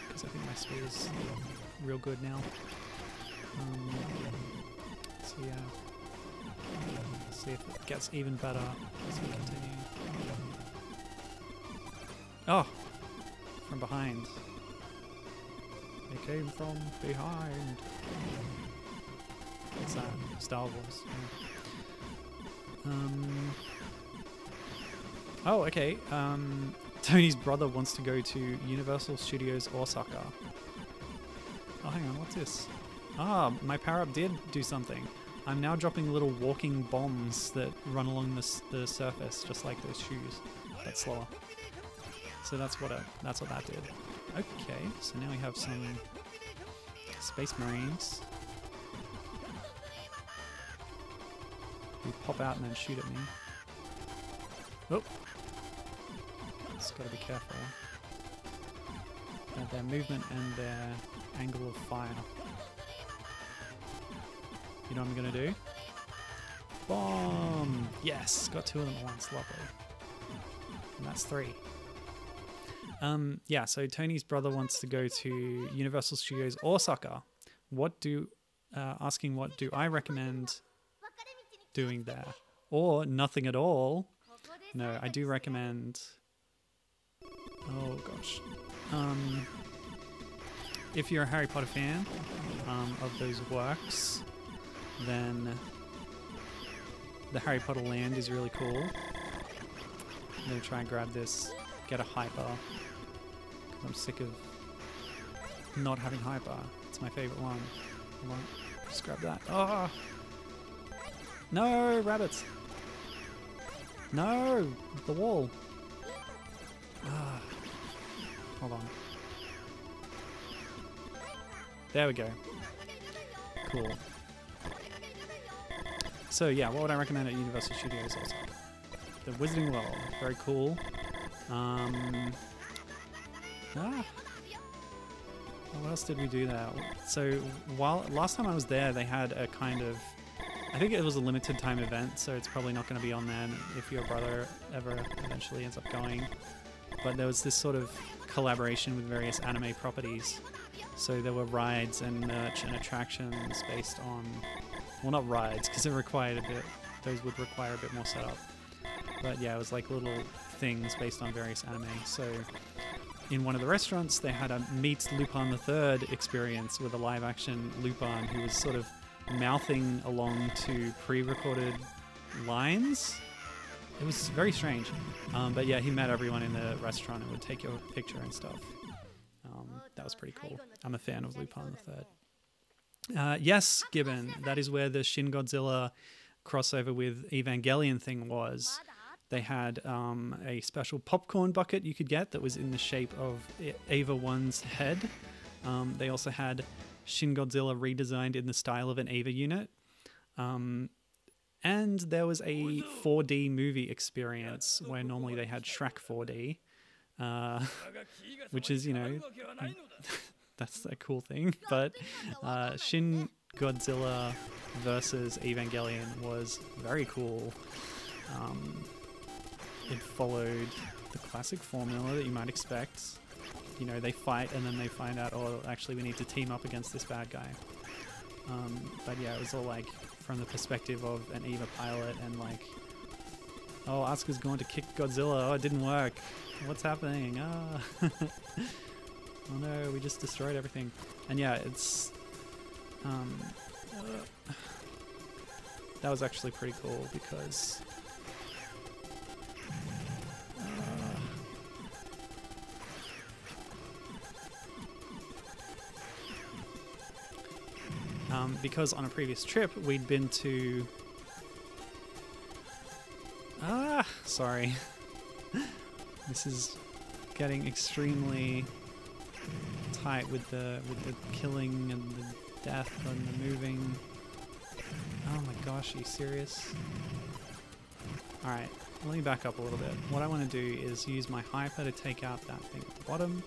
because I think my speed is real good now. So yeah, let's see if it gets even better as we continue. Oh, from behind. They came from behind. What's that? Star Wars. Yeah. Oh, okay. Tony's brother wants to go to Universal Studios Osaka. Oh, hang on. What's this? Ah, my power-up did do something. I'm now dropping little walking bombs that run along the surface, just like those shoes, but slower. So that's what that did. Okay, so now we have some Space Marines who pop out and then shoot at me. Oh, just gotta be careful. Their movement and their angle of fire. You know what I'm gonna do? Bomb! Yes, got 2 of them at once, lovely. And that's 3. Yeah, so Tony's brother wants to go to Universal Studios Osaka. Asking what do I recommend doing there? Or nothing at all. No, I do recommend... Oh gosh. If you're a Harry Potter fan of those works, then the Harry Potter land is really cool. I'm going to try and grab this, get a hyper. I'm sick of not having hyper. It's my favorite one. Hold on. Just grab that. Oh! No! Rabbits! No! The wall! Ah. Hold on. There we go. Cool. So yeah, what would I recommend at Universal Studios also? The Wizarding World. Very cool. What else did we do there? So last time I was there, they had a kind of, I think it was a limited time event, so it's probably not going to be on there if your brother ever eventually ends up going. But there was this sort of collaboration with various anime properties. So there were rides and merch and attractions based on, well, not rides, because it required a bit, those would require a bit more setup. But yeah, it was like little things based on various anime. So in one of the restaurants, they had a Meet Lupin III experience with a live-action Lupin who was sort of mouthing along to pre-recorded lines. It was very strange. But yeah, he met everyone in the restaurant and would take your picture and stuff. That was pretty cool. I'm a fan of Lupin III. Yes, Gibbon, that is where the Shin Godzilla crossover with Evangelion thing was. They had a special popcorn bucket you could get that was in the shape of Eva 1's head. They also had Shin Godzilla redesigned in the style of an Eva unit. And there was a 4D movie experience where normally they had Shrek 4D, which is, you know, that's a cool thing. But Shin Godzilla versus Evangelion was very cool. It followed the classic formula that you might expect. You know, they fight and then they find out, oh, actually we need to team up against this bad guy. But yeah, it was all like from the perspective of an Eva pilot and like, oh, Asuka's going to kick Godzilla. Oh, it didn't work. What's happening? Ah. Oh no, we just destroyed everything. And yeah, it's... that was actually pretty cool because... because on a previous trip we'd been to... sorry. This is getting extremely tight with the killing and the death and the moving. Oh my gosh, are you serious? Alright, let me back up a little bit. What I want to do is use my hyper to take out that thing at the bottom.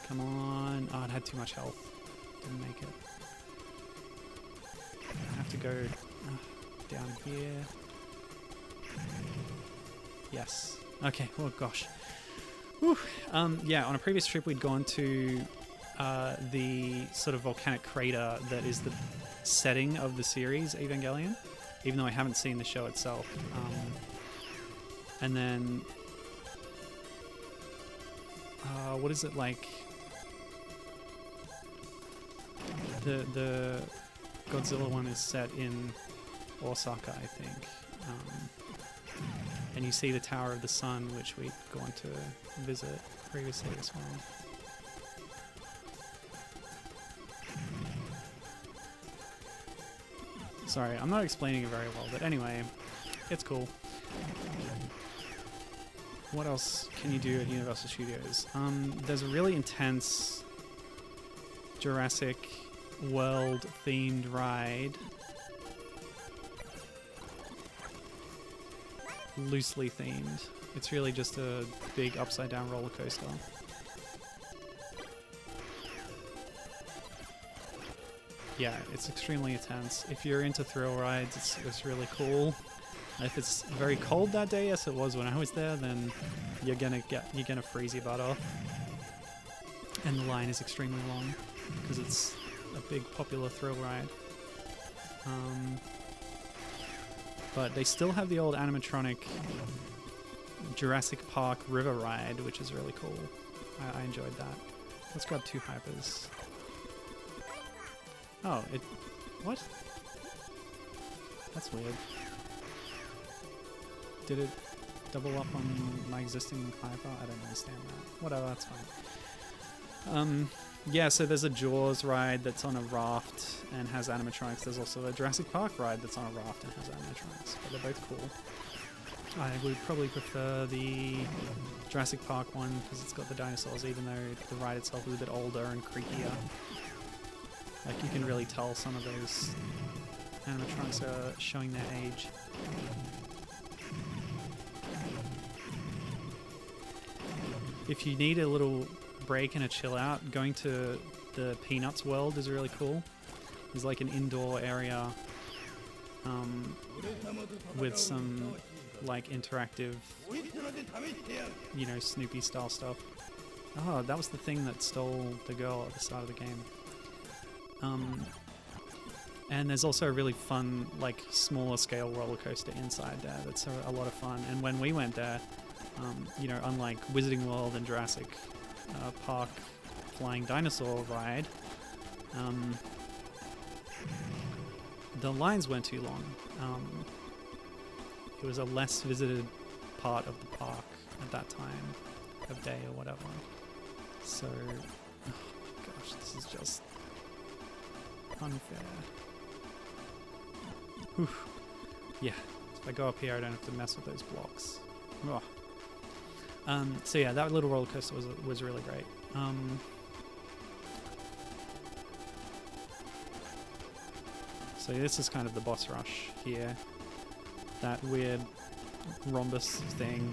Come on. Oh, it had too much health. Didn't make it. I have to go down here. Yes. Okay. Oh gosh. Whew. Yeah, on a previous trip we'd gone to the sort of volcanic crater that is the setting of the series Evangelion, even though I haven't seen the show itself. And then, what is it like? The Godzilla one is set in Osaka, I think. And you see the Tower of the Sun, which we'd gone to visit previously as well. Sorry, I'm not explaining it very well, but anyway, it's cool. What else can you do at Universal Studios? There's a really intense Jurassic World themed ride. Loosely themed. It's really just a big upside down roller coaster. Yeah, it's extremely intense. If you're into thrill rides, it's really cool. If it's very cold that day, as it was when I was there, then you're gonna freeze your butt off. And the line is extremely long because it's a big popular thrill ride. But they still have the old animatronic Jurassic Park river ride, which is really cool. I enjoyed that. Let's grab 2 hypers. Oh, what? That's weird. Did it double up on my existing hyper? I don't understand that. Whatever, that's fine. Yeah, so there's a Jaws ride that's on a raft and has animatronics. There's also a Jurassic Park ride that's on a raft and has animatronics, but they're both cool. I would probably prefer the Jurassic Park one because it's got the dinosaurs, even though the ride itself is a bit older and creakier. Like, you can really tell some of those animatronics are showing their age. If you need a little break and a chill out, going to the Peanuts world is really cool. There's like an indoor area with some like interactive, you know, Snoopy style stuff. Oh, that was the thing that stole the girl at the start of the game. And there's also a really fun, like, smaller scale roller coaster inside there that's a lot of fun. And when we went there, you know, unlike Wizarding World and Jurassic Park Flying Dinosaur ride, the lines weren't too long. It was a less visited part of the park at that time of day or whatever. So, oh gosh, this is just unfair. Whew. Yeah, if I go up here, I don't have to mess with those blocks. Oh. So yeah, that little roller coaster was really great. So this is kind of the boss rush here. That weird rhombus thing,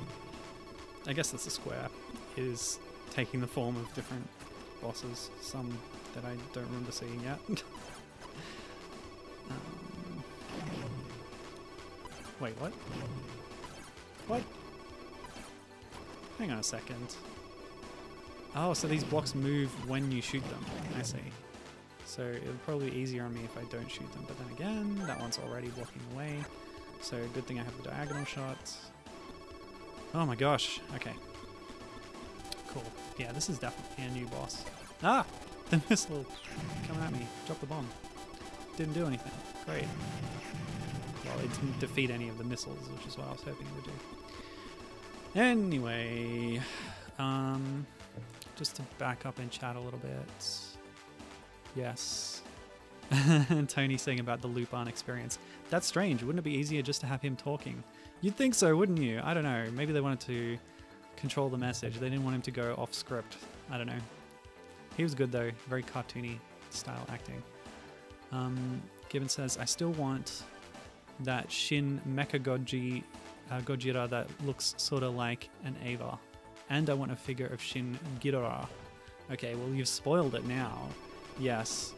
I guess that's a square, is taking the form of different bosses, some that I don't remember seeing yet. Wait, what? What? Hang on a second. Oh, so these blocks move when you shoot them. I see. So it'll probably be easier on me if I don't shoot them. But then again, that one's already blocking away. So good thing I have the diagonal shot. Oh my gosh. Okay. Cool. Yeah, this is definitely a new boss. Ah! The missile coming at me. Drop the bomb. Didn't do anything. Great. Well, it didn't defeat any of the missiles, which is what I was hoping it would do. Anyway, just to back up and chat a little bit. Yes. And Tony saying about the Lupin experience. That's strange. Wouldn't it be easier just to have him talking? You'd think so, wouldn't you? I don't know. Maybe they wanted to control the message. They didn't want him to go off script. I don't know. He was good though. Very cartoony style acting. Gibbon says, I still want that Shin Mecha Gojira that looks sort of like an Eva. And I want a figure of Shin Ghidorah. Okay, well you've spoiled it now. Yes.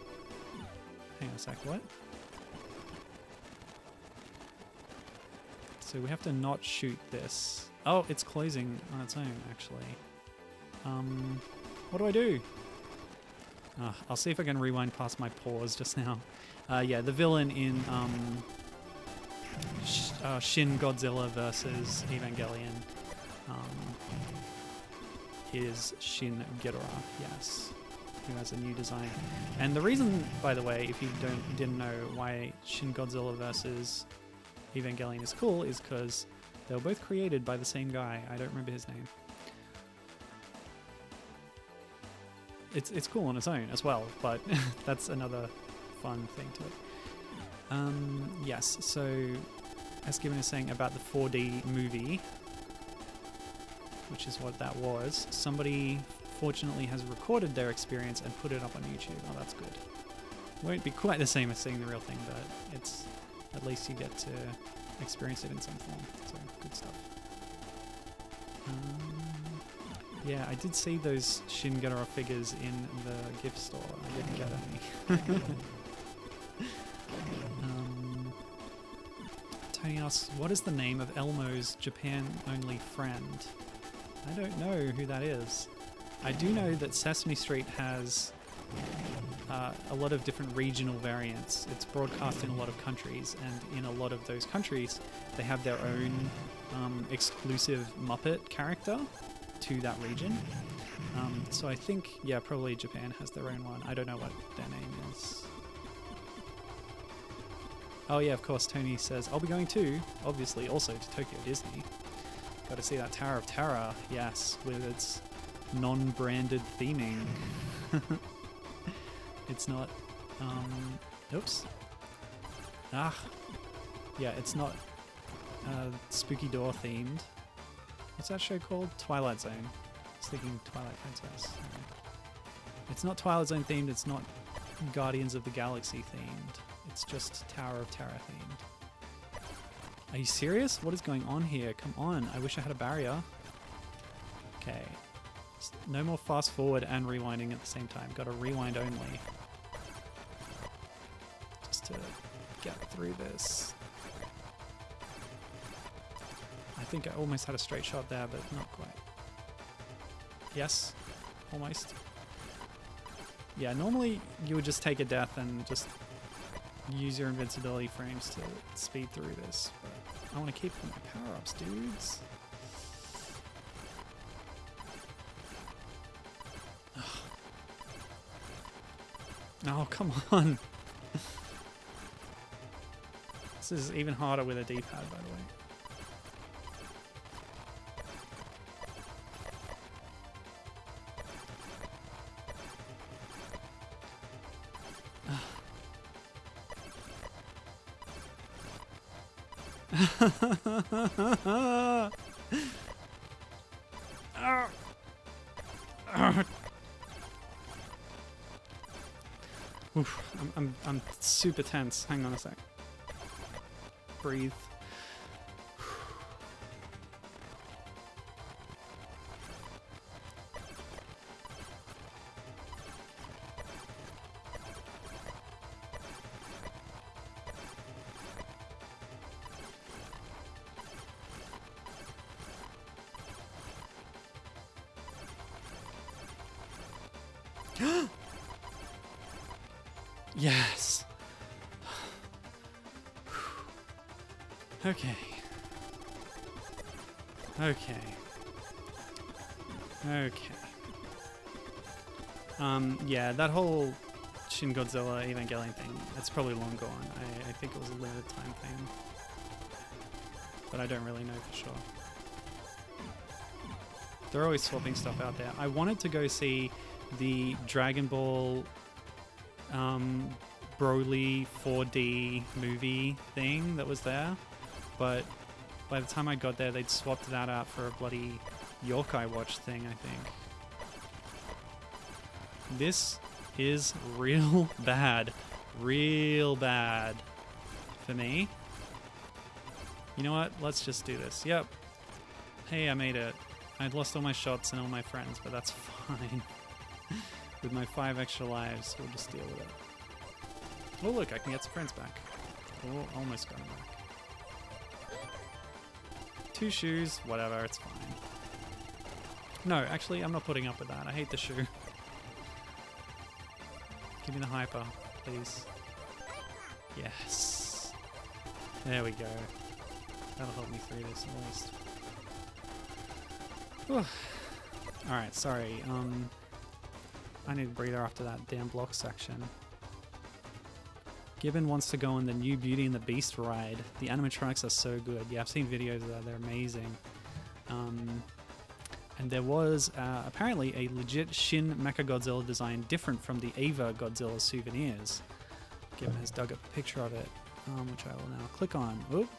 Hang on a sec, what? So we have to not shoot this. Oh, it's closing on its own, actually. What do I do? I'll see if I can rewind past my pause just now. Yeah, the villain in Shin Godzilla versus Evangelion is Shin Ghidorah, yes, who has a new design. And the reason, by the way, if you didn't know why Shin Godzilla versus Evangelion is cool, is because they were both created by the same guy. I don't remember his name. It's cool on its own as well, but that's another fun thing to it. Yes, so as Given is saying about the 4D movie, which is what that was, somebody fortunately has recorded their experience and put it up on YouTube. Oh, that's good. It won't be quite the same as seeing the real thing, but it's at least you get to experience it in some form. So good stuff. Yeah, I did see those Shin Ghidorah figures in the gift store. I didn't get any. Tony asks, what is the name of Elmo's Japan-only friend? I don't know who that is. I do know that Sesame Street has a lot of different regional variants. It's broadcast in a lot of countries, and in a lot of those countries, they have their own exclusive Muppet character to that region. So I think, yeah, probably Japan has their own one. I don't know what their name is. Oh yeah, of course, Tony says, I'll be going too, obviously, also to Tokyo Disney. Got to see that Tower of Terror, yes, with its non-branded theming. It's not, oops. Yeah, it's not Spooky Door themed. What's that show called? Twilight Zone. I was thinking Twilight Princess. It's not Twilight Zone themed, it's not Guardians of the Galaxy themed. It's just Tower of Terror themed. Are you serious? What is going on here? Come on, I wish I had a barrier. Okay. No more fast forward and rewinding at the same time. Got to rewind only. Just to get through this. I think I almost had a straight shot there, but not quite. Yes, almost. Yeah, normally you would just take a death and just use your invincibility frames to speed through this, but I want to keep my power-ups, dudes. Oh, come on. This is even harder with a D-pad, by the way. Oof, I'm super tense. Hang on a sec. Breathe. Yes. Okay. Okay. Okay. Yeah, that whole Shin Godzilla Evangelion thing, it's probably long gone. I think it was a limited time thing. But I don't really know for sure. They're always swapping stuff out there. I wanted to go see the Dragon Ball Broly 4D movie thing that was there, but by the time I got there, they'd swapped that out for a bloody Yokai Watch thing, I think. This is real bad. Real bad for me. You know what? Let's just do this. Yep. Hey, I made it. I'd lost all my shots and all my friends, but that's fine. With my 5 extra lives, we'll just deal with it. Oh look, I can get some friends back. Oh, almost got them back. 2 shoes, whatever, it's fine. No, actually, I'm not putting up with that. I hate the shoe. Give me the hyper, please. Yes. There we go. That'll help me through this at least. Alright, sorry. I need a breather after that damn block section. Gibbon wants to go on the new Beauty and the Beast ride. The animatronics are so good. Yeah, I've seen videos of that. They're amazing. And there was apparently a legit Shin Mechagodzilla design different from the Ava Godzilla souvenirs. Gibbon has dug up a picture of it, which I will now click on. Oop.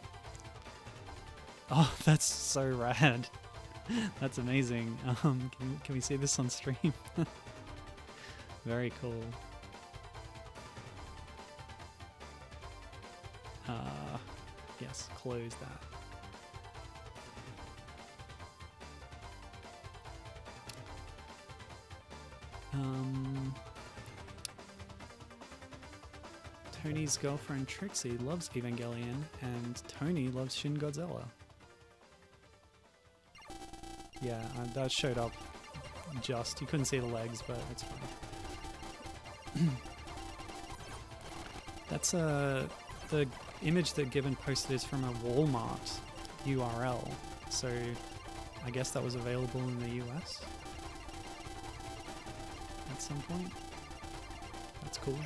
Oh, that's so rad. That's amazing. Can we see this on stream? Very cool. Yes, close that. Tony's girlfriend Trixie loves Evangelion, and Tony loves Shin Godzilla. Yeah, that showed up just. You couldn't see the legs, but it's fine. That's the image that Gibbon posted is from a Walmart URL, so I guess that was available in the US at some point. That's cool.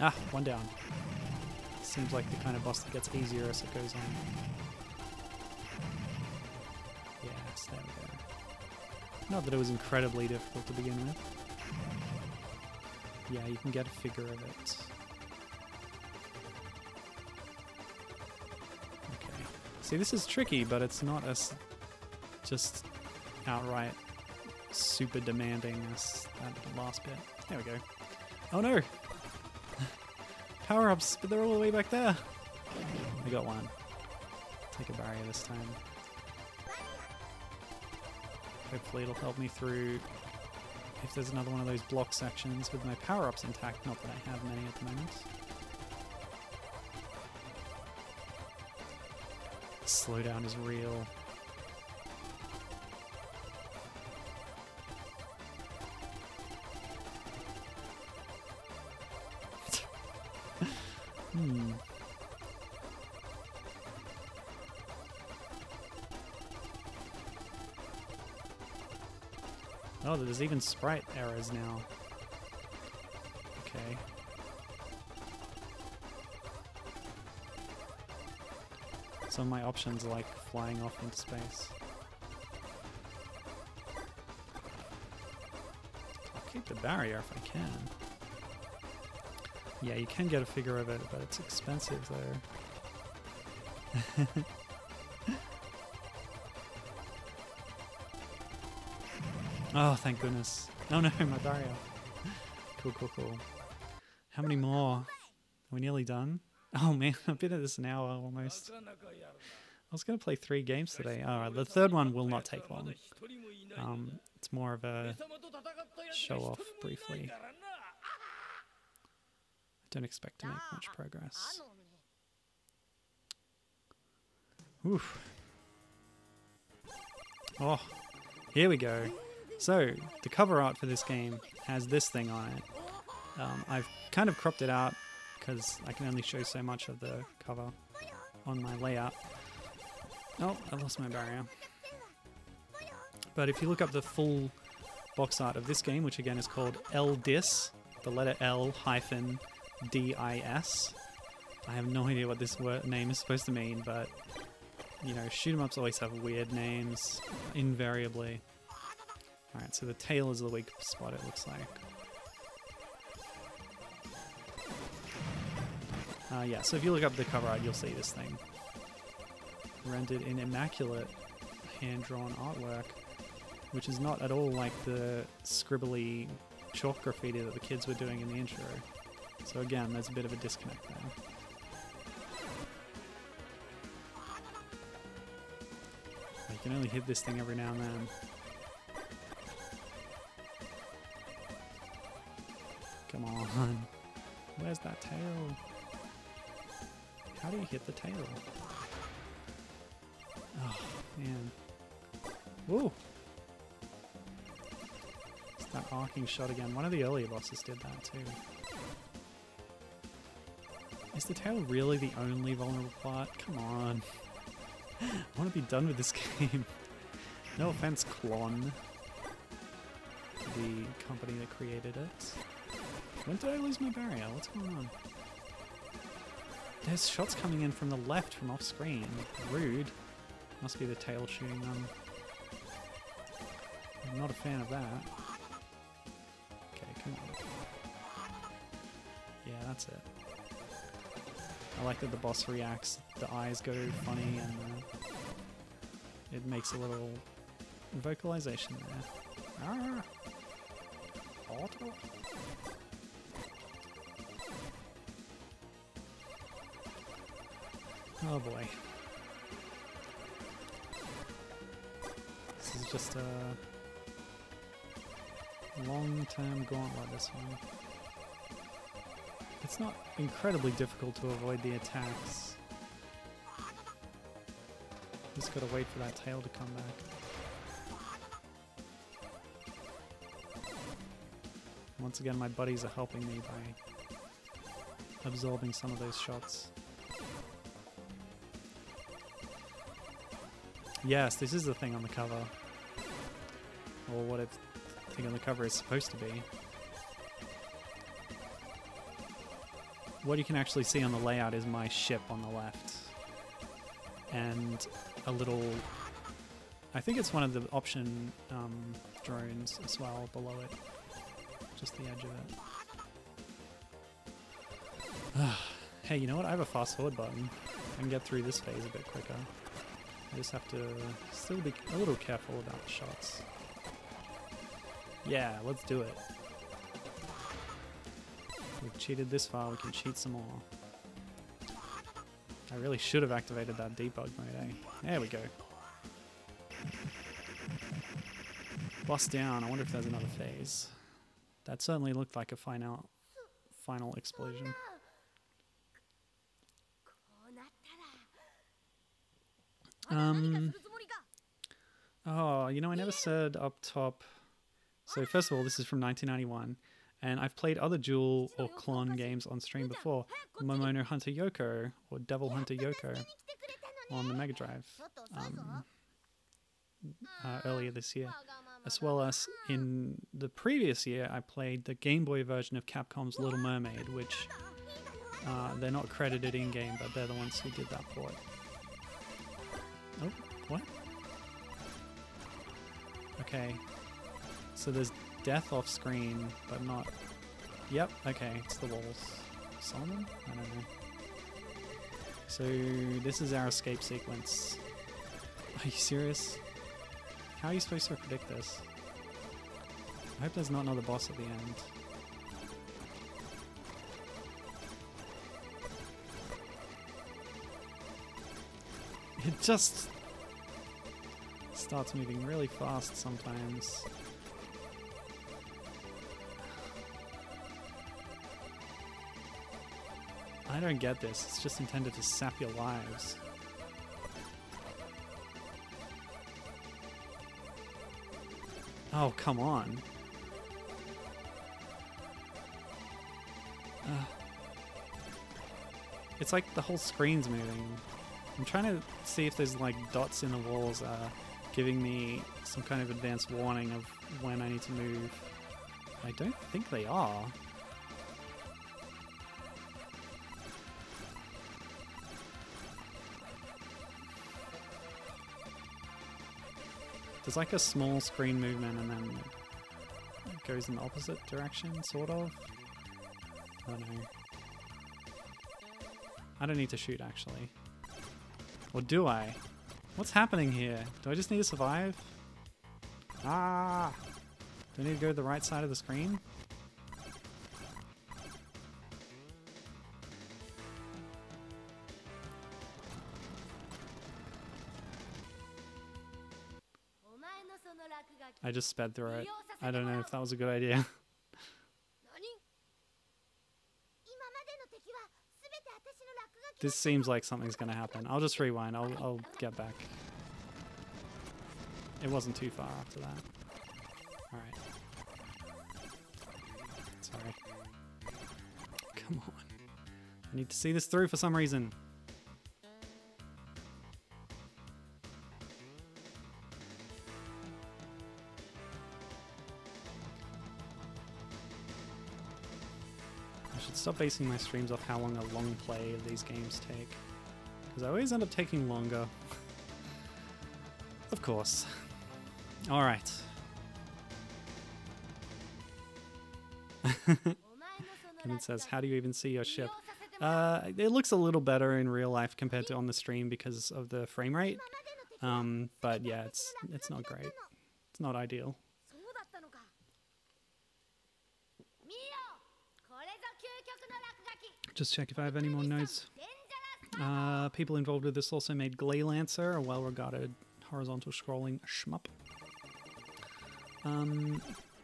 Ah, one down. Seems like the kind of boss that gets easier as it goes on. Yes, there we go. Not that it was incredibly difficult to begin with. Yeah, you can get a figure of it. Okay. See, this is tricky, but it's not as just outright super demanding as that last bit. There we go. Oh no! Power-ups, but they're all the way back there. I got one. Take a barrier this time. Hopefully it'll help me through if there's another one of those block sections with my power-ups intact. Not that I have many at the moment. The slowdown is real. Oh, there's even sprite errors now. Okay. Some of my options are like flying off into space. I'll keep the barrier if I can. Yeah, you can get a figure of it, but it's expensive though. Oh, thank goodness. Oh no, my barrier. Cool, cool, cool. How many more? Are we nearly done? Oh man, I've been at this an hour almost. I was going to play 3 games today. Alright, the third one will not take long. It's more of a show off briefly. I don't expect to make much progress. Oof. Oh, here we go. So, the cover art for this game has this thing on it. I've kind of cropped it out because I can only show so much of the cover on my layout. Oh, I lost my barrier. But if you look up the full box art of this game, which again is called Eldis, the letter L-DIS. I have no idea what this name is supposed to mean, but, you know, shoot-em-ups always have weird names, invariably. Alright, so the tail is the weak spot, it looks like. Yeah, so if you look up the cover art, you'll see this thing. Rendered in immaculate hand-drawn artwork, which is not at all like the scribbly chalk graffiti that the kids were doing in the intro. So again, there's a bit of a disconnect there. You can only hit this thing every now and then. Come on. Where's that tail? How do you hit the tail? Oh, man. Whoa! That arcing shot again. One of the earlier bosses did that too. Is the tail really the only vulnerable part? Come on. I want to be done with this game. No offense, Klon. The company that created it. When did I lose my barrier? What's going on? There's shots coming in from the left from off screen. Rude. Must be the tail shooting them. I'm not a fan of that. Okay, come on. Yeah, that's it. I like that the boss reacts, the eyes go funny, and it makes a little vocalization there. Ah! Auto? Oh boy. This is just a long-term gauntlet, this one. It's not incredibly difficult to avoid the attacks. Just gotta wait for that tail to come back. Once again, my buddies are helping me by absorbing some of those shots. Yes, this is the thing on the cover. Or what the thing on the cover is supposed to be. What you can actually see on the layout is my ship on the left. And a little... I think it's one of the option drones as well below it. Just the edge of it. Hey, you know what? I have a fast forward button. I can get through this phase a bit quicker. I just have to still be a little careful about the shots. Yeah, let's do it. We've cheated this far, we can cheat some more. I really should have activated that debug mode, eh? There we go. Boss down, I wonder if there's another phase. That certainly looked like a final explosion. Oh, you know, I never said up top. So first of all, this is from 1991, and I've played other Duel or Klon games on stream before. Momono Hunter Yoko or Devil Hunter Yoko on the Mega Drive earlier this year. As well as in the previous year, I played the Game Boy version of Capcom's Little Mermaid, which they're not credited in-game, but they're the ones who did that port. Oh, what? Okay. So there's death off screen, but not... Yep, okay, it's the walls. Solomon? I don't know. So this is our escape sequence. Are you serious? How are you supposed to predict this? I hope there's not another boss at the end. It just starts moving really fast sometimes. I don't get this. It's just intended to sap your lives. Oh, come on. It's like the whole screen's moving. I'm trying to see if there's like dots in the walls giving me some kind of advanced warning of when I need to move. I don't think they are. There's like a small screen movement and then it goes in the opposite direction, sort of. I don't know. I don't need to shoot, actually. Or do I? What's happening here? Do I just need to survive? Ah! Do I need to go to the right side of the screen? I just sped through it. I don't know if that was a good idea. This seems like something's gonna happen. I'll just rewind. I'll get back. It wasn't too far after that. Alright. Come on. I need to see this through for some reason. I should stop basing my streams off how long a long play of these games take. Because I always end up taking longer. Of course. Alright. And it says, how do you even see your ship? It looks a little better in real life compared to on the stream because of the frame rate. But yeah, it's not great. It's not ideal. Just check if I have any more notes. People involved with this also made Glaylancer, a well-regarded horizontal scrolling shmup.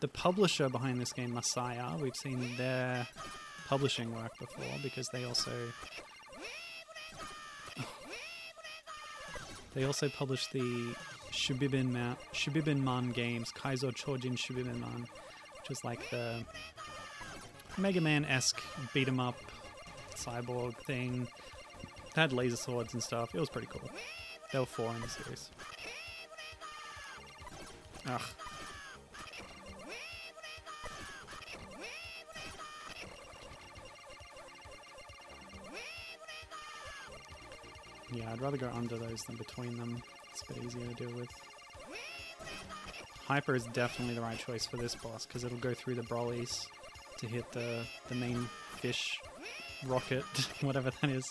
The publisher behind this game, Messiah, we've seen their publishing work before because they also published the Shubibinman games, Kaizo Chojin Shubibinman, which is like the Mega Man-esque beat-em-up cyborg thing. It had laser swords and stuff. It was pretty cool. There were 4 in the series. Ugh. Yeah, I'd rather go under those than between them. It's a bit easier to deal with. Hyper is definitely the right choice for this boss because it'll go through the brollies to hit the main fish rocket, whatever that is.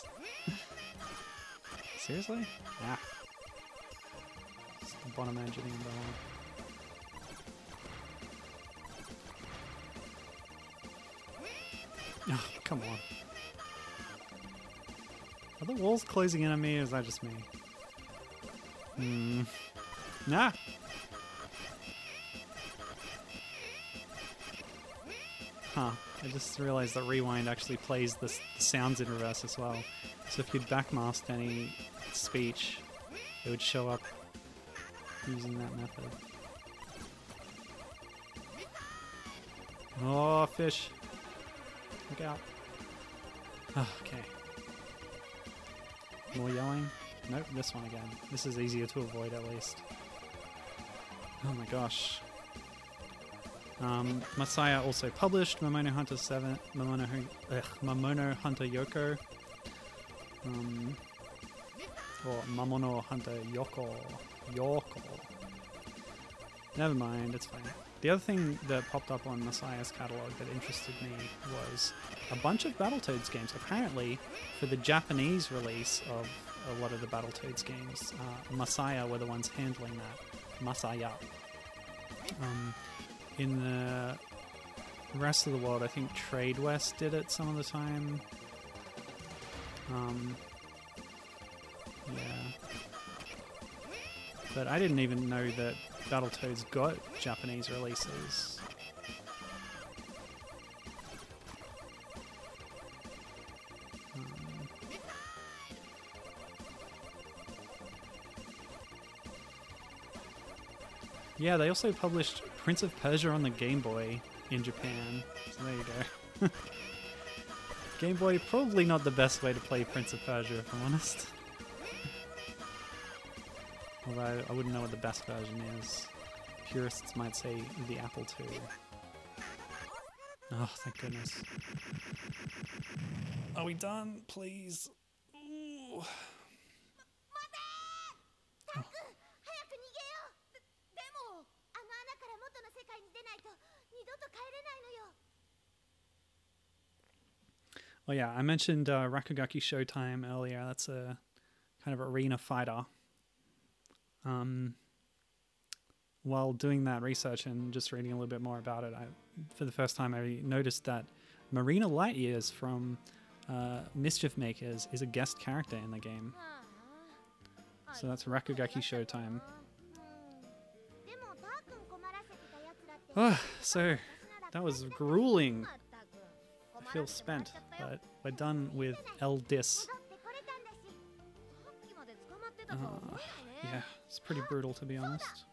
Seriously? Ah. It's the bottom edge of the umbrella. Oh, come on. Are the walls closing in on me, or is that just me? Nah! Huh. I just realized that Rewind actually plays the sounds in reverse as well. So if you'd backmasked any speech, it would show up using that method. Oh, fish! Look out. Oh, okay. More yelling? Nope, this one again. This is easier to avoid at least. Oh my gosh. Messiah also published Momono Hunter 7, Momono Hunter Yoko, or Mamono Hunter Yoko. Never mind, it's fine. The other thing that popped up on Messiah's catalog that interested me was a bunch of Battletoads games. Apparently, for the Japanese release of a lot of the Battletoads games, Messiah were the ones handling that. Messiah. In the rest of the world, I think Trade West did it some of the time. Yeah. But I didn't even know that Battletoads got Japanese releases. Yeah, they also published Prince of Persia on the Game Boy in Japan. So there you go. Game Boy, probably not the best way to play Prince of Persia, if I'm honest. Although I wouldn't know what the best version is. Purists might say the Apple II. Oh, thank goodness. Are we done? Please. Ooh. Oh. Oh yeah, I mentioned Rakugaki Showtime earlier. That's a kind of arena fighter. While doing that research and just reading a little bit more about it, for the first time I noticed that Marina Lightyears from Mischief Makers is a guest character in the game. So that's Rakugaki Showtime. Oh, so that was grueling. I feel spent, but we're done with Eldis. Yeah, it's pretty brutal to be honest.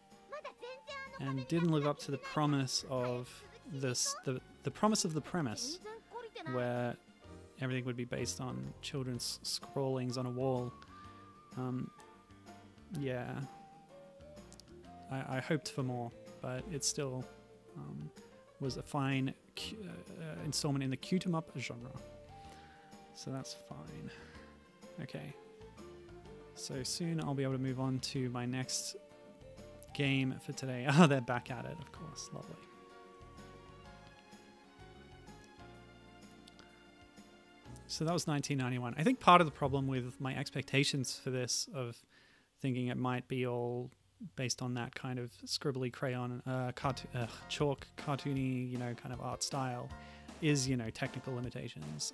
And didn't live up to the promise of this, the promise of the premise, where everything would be based on children's scrawlings on a wall. Yeah, I hoped for more, but it still was a fine installment in the cute-em-up genre. So that's fine. Okay. So soon I'll be able to move on to my next game for today. Oh, they're back at it, of course. Lovely. So that was 1991. I think part of the problem with my expectations for this, of thinking it might be all based on that kind of scribbly crayon, chalk, cartoony, you know, kind of art style, is, you know, technical limitations.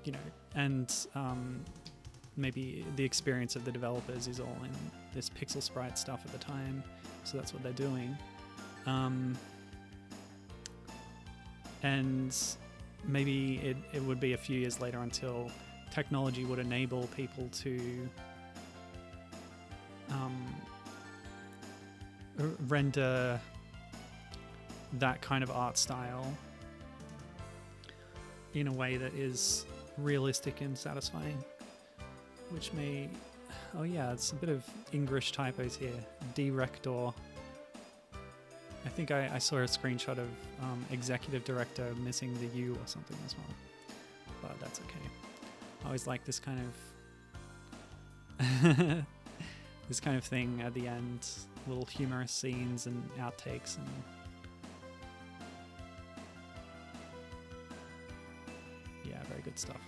You know, and maybe the experience of the developers is all in this pixel sprite stuff at the time, so that's what they're doing. And maybe it would be a few years later until technology would enable people to render that kind of art style in a way that is realistic and satisfying, which may... Oh yeah, it's a bit of English typos here. Director. I think I saw a screenshot of executive director missing the U or something as well, but that's okay. I always like this kind of this kind of thing at the end, little humorous scenes and outtakes and yeah, very good stuff.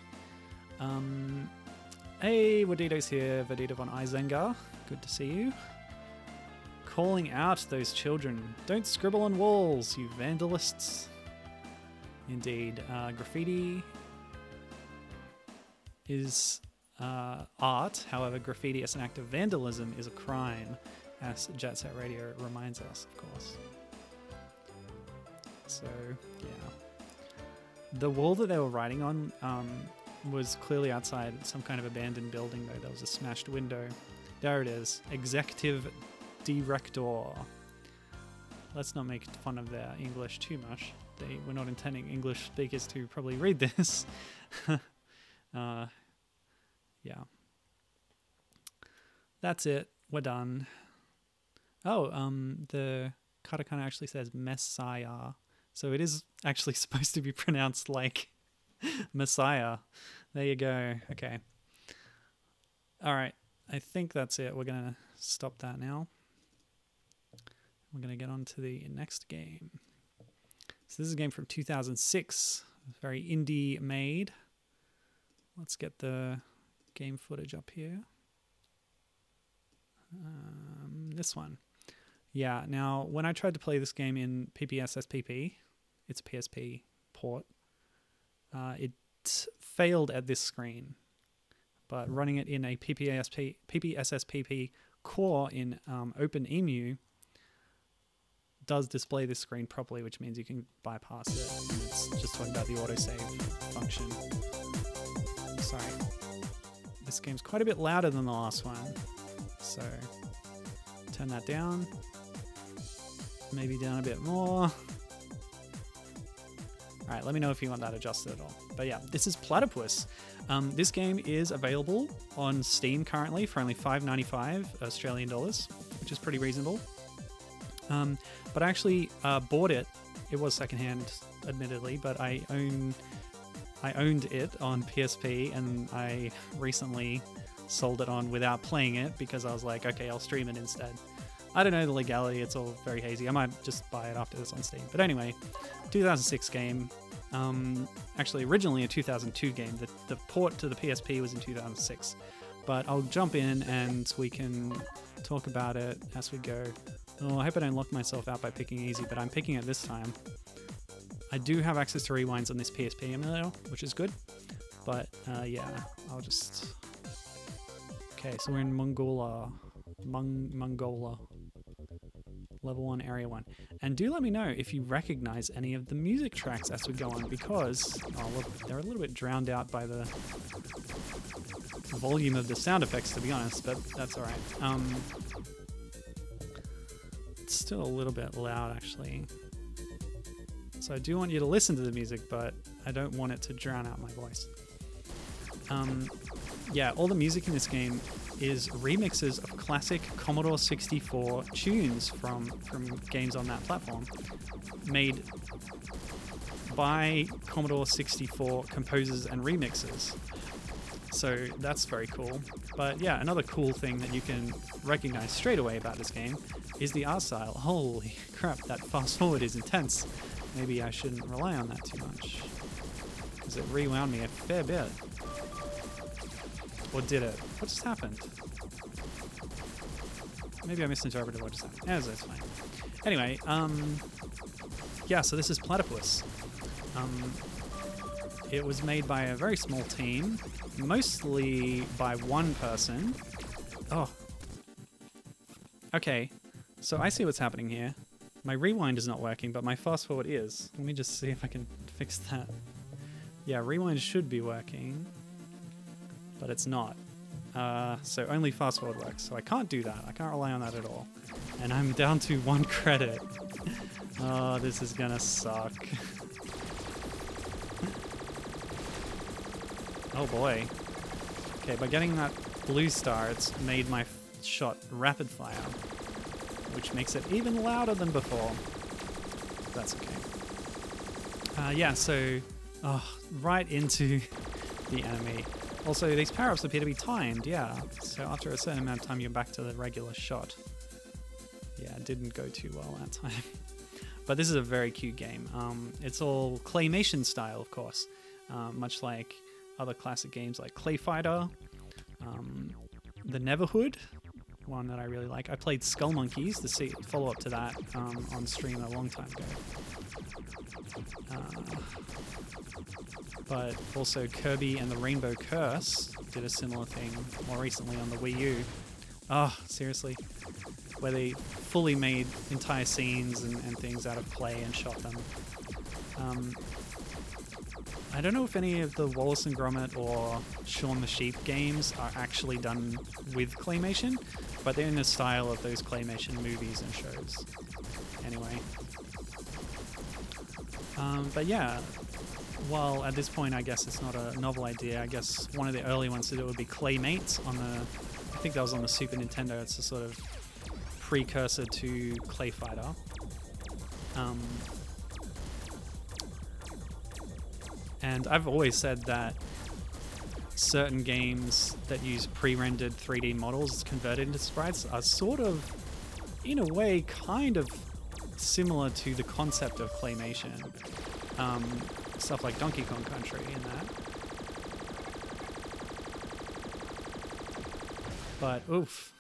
Hey, Wadito's here, Vadita von Eisengar. Good to see you. Calling out those children. Don't scribble on walls, you vandalists. Indeed. Graffiti is art. However, graffiti as an act of vandalism is a crime, as Jet Set Radio reminds us, of course. So, yeah. The wall that they were writing on was clearly outside some kind of abandoned building, though. There was a smashed window. There it is. Executive Director. Let's not make fun of their English too much. We're not intending English speakers to probably read this. Yeah. That's it. We're done. Oh, the katakana actually says Messiah. So it is actually supposed to be pronounced like Messiah. There you go. Okay. All right. I think that's it. We're going to stop that now. We're going to get on to the next game. So this is a game from 2006. Very indie made. Let's get the game footage up here. This one. Yeah, now when I tried to play this game in PPSSPP, it's a PSP port, it failed at this screen. But running it in a PPSSPP core in OpenEMU does display this screen properly, which means you can bypass it. It's just talking about the autosave function. Sorry. This game's quite a bit louder than the last one. So turn that down. Maybe down a bit more. Alright, let me know if you want that adjusted at all. But yeah, this is Platypus. This game is available on Steam currently for only $5.95 Australian dollars, which is pretty reasonable. But I actually bought it. It was secondhand, admittedly, but I owned it on PSP, and I recently sold it on without playing it because I was like, okay, I'll stream it instead. I don't know the legality, it's all very hazy. I might just buy it after this on Steam. But anyway, 2006 game. Actually, originally a 2002 game. The port to the PSP was in 2006. But I'll jump in and we can talk about it as we go. Oh, I hope I don't lock myself out by picking easy, but I'm picking it this time. I do have access to rewinds on this PSP emulator, which is good. But yeah, I'll just... Okay, so we're in Mongola. Mongola. Level 1, Area 1. And do let me know if you recognize any of the music tracks as we go on, because they're a little bit drowned out by the volume of the sound effects, to be honest, but that's alright. It's still a little bit loud, actually. So I do want you to listen to the music, but I don't want it to drown out my voice. Yeah, all the music in this game is remixes of classic Commodore 64 tunes from games on that platform, made by Commodore 64 composers and remixers. So that's very cool. But yeah, another cool thing that you can recognize straight away about this game is the art style. Holy crap, that fast forward is intense. Maybe I shouldn't rely on that too much, because it rewound me a fair bit. Or did it? What just happened? Maybe I misinterpreted what just happened. Yeah, that's fine. Anyway, yeah, so this is Platypus. It was made by a very small team, mostly by one person. Oh. Okay, so I see what's happening here. My rewind is not working, but my fast forward is. Let me just see if I can fix that. Yeah, rewind should be working, but it's not. So only fast forward works, so I can't do that. I can't rely on that at all. And I'm down to 1 credit. Oh, this is gonna suck. Oh boy. Okay, by getting that blue star, it's made my shot rapid fire, which makes it even louder than before. That's okay. Yeah, so right into the enemy. Also, these power-ups appear to be timed, yeah. So after a certain amount of time, you're back to the regular shot. Yeah, it didn't go too well that time. But this is a very cute game. It's all claymation style, of course, much like other classic games like Clay Fighter, The Neverhood, one that I really like. I played Skull Monkeys, the follow-up to that, on stream a long time ago. But also Kirby and the Rainbow Curse did a similar thing more recently on the Wii U. Oh, seriously. Where they fully made entire scenes and things out of clay and shot them. I don't know if any of the Wallace and Gromit or Shaun the Sheep games are actually done with claymation, but they're in the style of those claymation movies and shows. Anyway. But yeah, well, at this point, I guess it's not a novel idea. I guess one of the early ones to do it would be Claymate on the... I think that was on the Super Nintendo. It's a sort of precursor to Clay Fighter. And I've always said that certain games that use pre-rendered 3D models converted into sprites are sort of, in a way, kind of similar to the concept of claymation. Stuff like Donkey Kong Country and that. But, oof.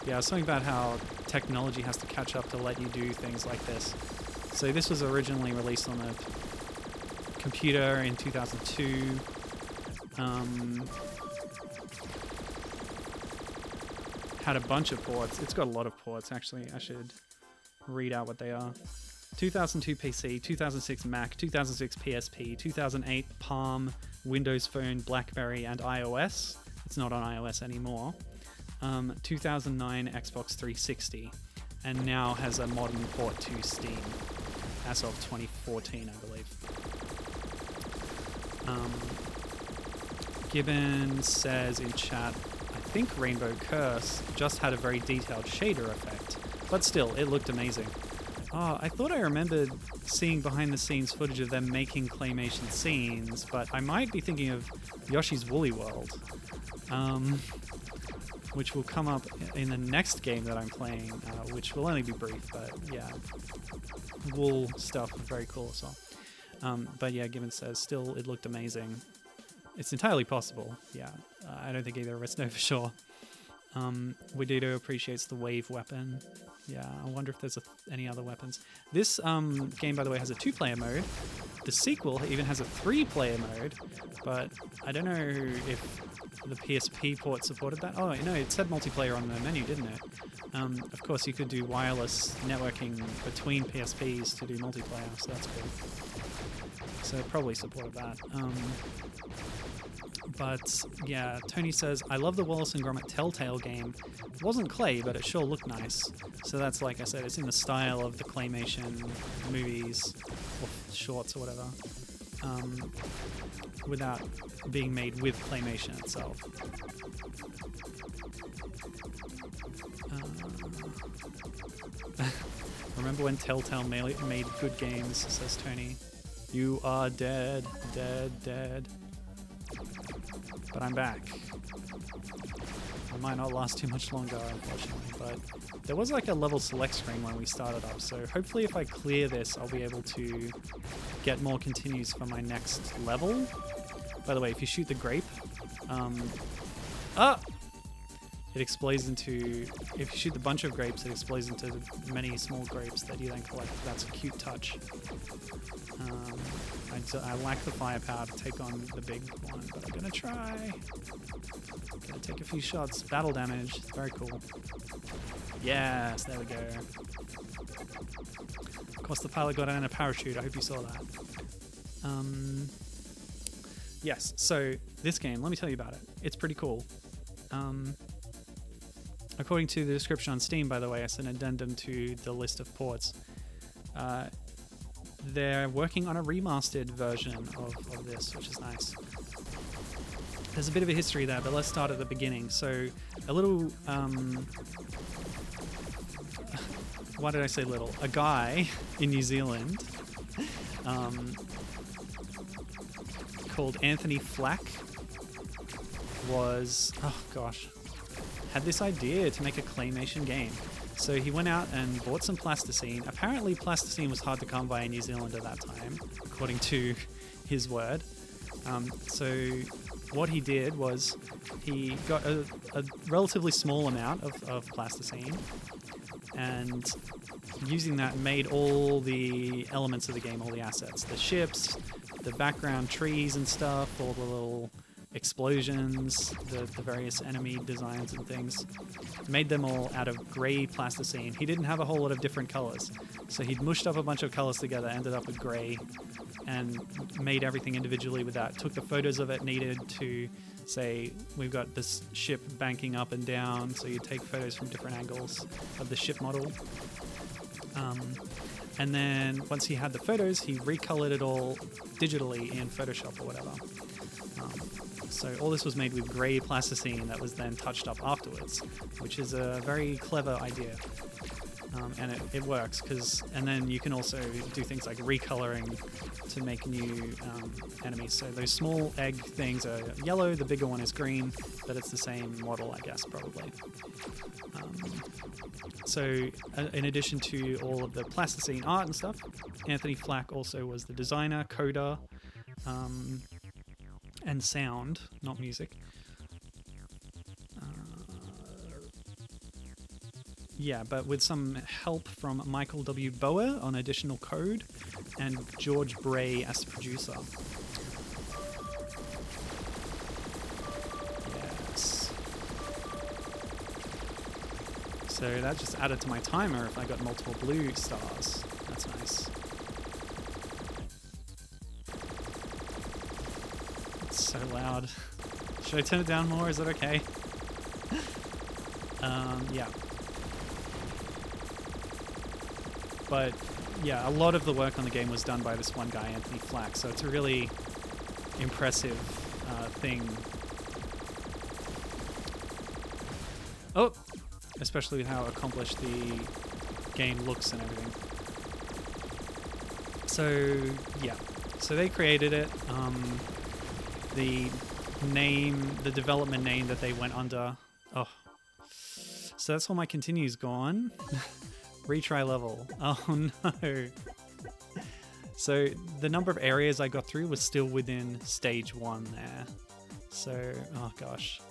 Yeah, something about how technology has to catch up to let you do things like this. So this was originally released on the computer in 2002. Had a bunch of ports. It's got a lot of ports, actually. I should read out what they are. 2002 PC, 2006 Mac, 2006 PSP, 2008 Palm, Windows Phone, BlackBerry, and iOS. It's not on iOS anymore. 2009 Xbox 360, and now has a modern port to Steam as of 2014, I believe. Gibbon says in chat, I think Rainbow Curse just had a very detailed shader effect, but still, it looked amazing. Oh, I thought I remembered seeing behind-the-scenes footage of them making claymation scenes, but I might be thinking of Yoshi's Woolly World, which will come up in the next game that I'm playing, which will only be brief, but yeah, wool stuff is very cool as well. But yeah, Gibbon says, still, it looked amazing. It's entirely possible, yeah. I don't think either of us know for sure. Widito appreciates the wave weapon. Yeah, I wonder if there's any other weapons. This game, by the way, has a 2-player mode. The sequel even has a 3-player mode, but I don't know if the PSP port supported that. Oh, no, it said multiplayer on the menu, didn't it? Of course, you could do wireless networking between PSPs to do multiplayer, so that's cool. So it probably supported that. But yeah, Tony says, I love the Wallace and Gromit Telltale game. It wasn't clay, but it sure looked nice. So that's, like I said, it's in the style of the claymation movies or shorts or whatever, without being made with claymation itself. Remember when Telltale made good games, says Tony. You are dead, dead, dead. But I'm back. I might not last too much longer, unfortunately, but there was like a level select screen when we started up, so hopefully if I clear this, I'll be able to get more continues for my next level. By the way, if you shoot the grape, it explodes into, if you shoot the bunch of grapes, it explodes into many small grapes that you then collect. That's a cute touch. I lack the firepower to take on the big one, but I'm gonna try. Gonna take a few shots. Battle damage, very cool. Yes, there we go. Of course, the pilot got out in a parachute. I hope you saw that. Yes, so this game, let me tell you about it. It's pretty cool. According to the description on Steam, by the way, it's an addendum to the list of ports. They're working on a remastered version of this, which is nice. There's a bit of a history there, but let's start at the beginning. So, a little... why did I say little? A guy in New Zealand called Anthony Flack was... oh, gosh. Had this idea to make a claymation game. So he went out and bought some plasticine. Apparently plasticine was hard to come by in New Zealand at that time, according to his word. So what he did was he got a relatively small amount of plasticine, and using that made all the elements of the game, all the assets, the ships, the background trees and stuff, all the little explosions, the various enemy designs and things. Made them all out of grey plasticine. He didn't have a whole lot of different colors, so he'd mushed up a bunch of colors together, ended up with grey, and made everything individually with that. Took the photos of it needed to say, we've got this ship banking up and down, so you take photos from different angles of the ship model. And then once he had the photos, he recolored it all digitally in Photoshop or whatever. So all this was made with grey plasticine that was then touched up afterwards, which is a very clever idea. And it works, and then you can also do things like recoloring to make new enemies. So those small egg things are yellow, the bigger one is green, but it's the same model, I guess, probably. So in addition to all of the plasticine art and stuff, Anthony Flack also was the designer, coder, and sound, not music. Yeah, but with some help from Michael W. Bower on additional code and George Bray as producer. Yes. So that just added to my timer if I got multiple blue stars. That's nice. It's so loud. Should I turn it down more? Is that okay? Yeah. But yeah, a lot of the work on the game was done by this one guy, Anthony Flack, so it's a really impressive thing. Oh! Especially with how accomplished the game looks and everything. So, yeah. So they created it. The development name that they went under... oh. So that's all my continues gone. Retry level. Oh no. So the number of areas I got through was still within stage 1 there. So, oh gosh.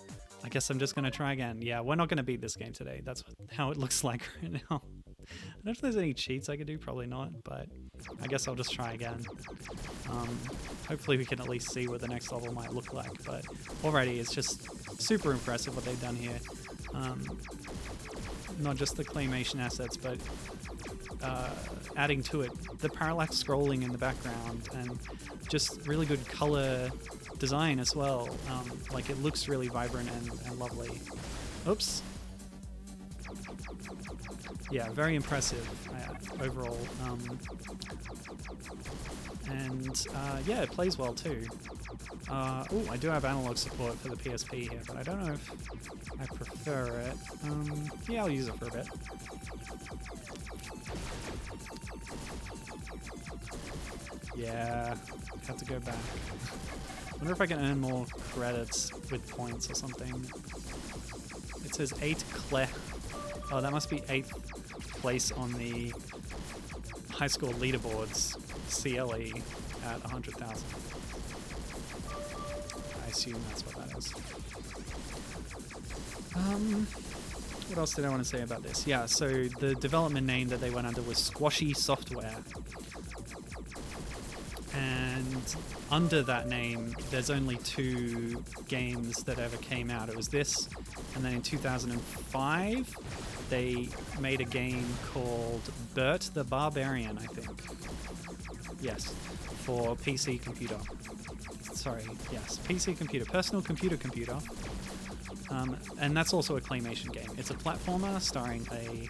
I guess I'm just going to try again. Yeah, we're not going to beat this game today. That's how it looks like right now. I don't know if there's any cheats I could do. Probably not, but I guess I'll just try again. Hopefully we can at least see what the next level might look like. But already it's just super impressive what they've done here. Not just the claymation assets, but adding to it the parallax scrolling in the background and just really good color design as well. Like, it looks really vibrant and lovely. Oops. Yeah, very impressive overall. Yeah, it plays well too. Oh, I do have analog support for the PSP here, but I don't know if I prefer it. Yeah, I'll use it for a bit. Yeah, have to go back. Wonder if I can earn more credits with points or something. It says 8 Cle. Oh, that must be 8th place on the high school leaderboards, CLE, at 100,000. I assume that's what that is. What else did I want to say about this? Yeah, so the development name that they went under was Squashy Software. And under that name, there's only 2 games that ever came out. It was this, and then in 2005, they made a game called Bert the Barbarian, I think. Yes, for PC computer. Sorry, yes, PC computer, personal computer. And that's also a claymation game. It's a platformer starring a,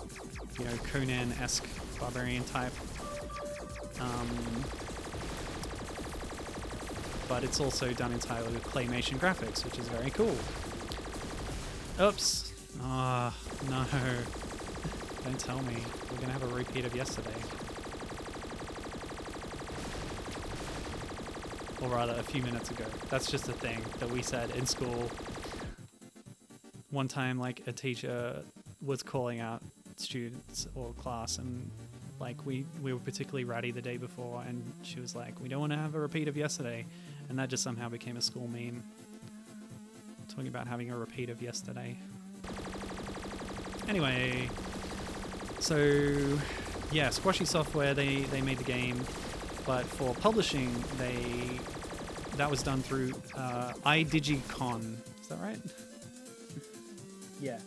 Conan-esque barbarian type. But it's also done entirely with claymation graphics, which is very cool. Oops. Ah, no. Don't tell me. We're going to have a repeat of yesterday. Or rather, a few minutes ago. That's just a thing that we said in school. One time, like, a teacher was calling out students or class, and like we were particularly ratty the day before, and she was like, we don't want to have a repeat of yesterday. And that just somehow became a school meme. Talking about having a repeat of yesterday. Anyway, so yeah, Squashy Software, they made the game, but for publishing, that was done through iDigicon. Is that right? Yeah.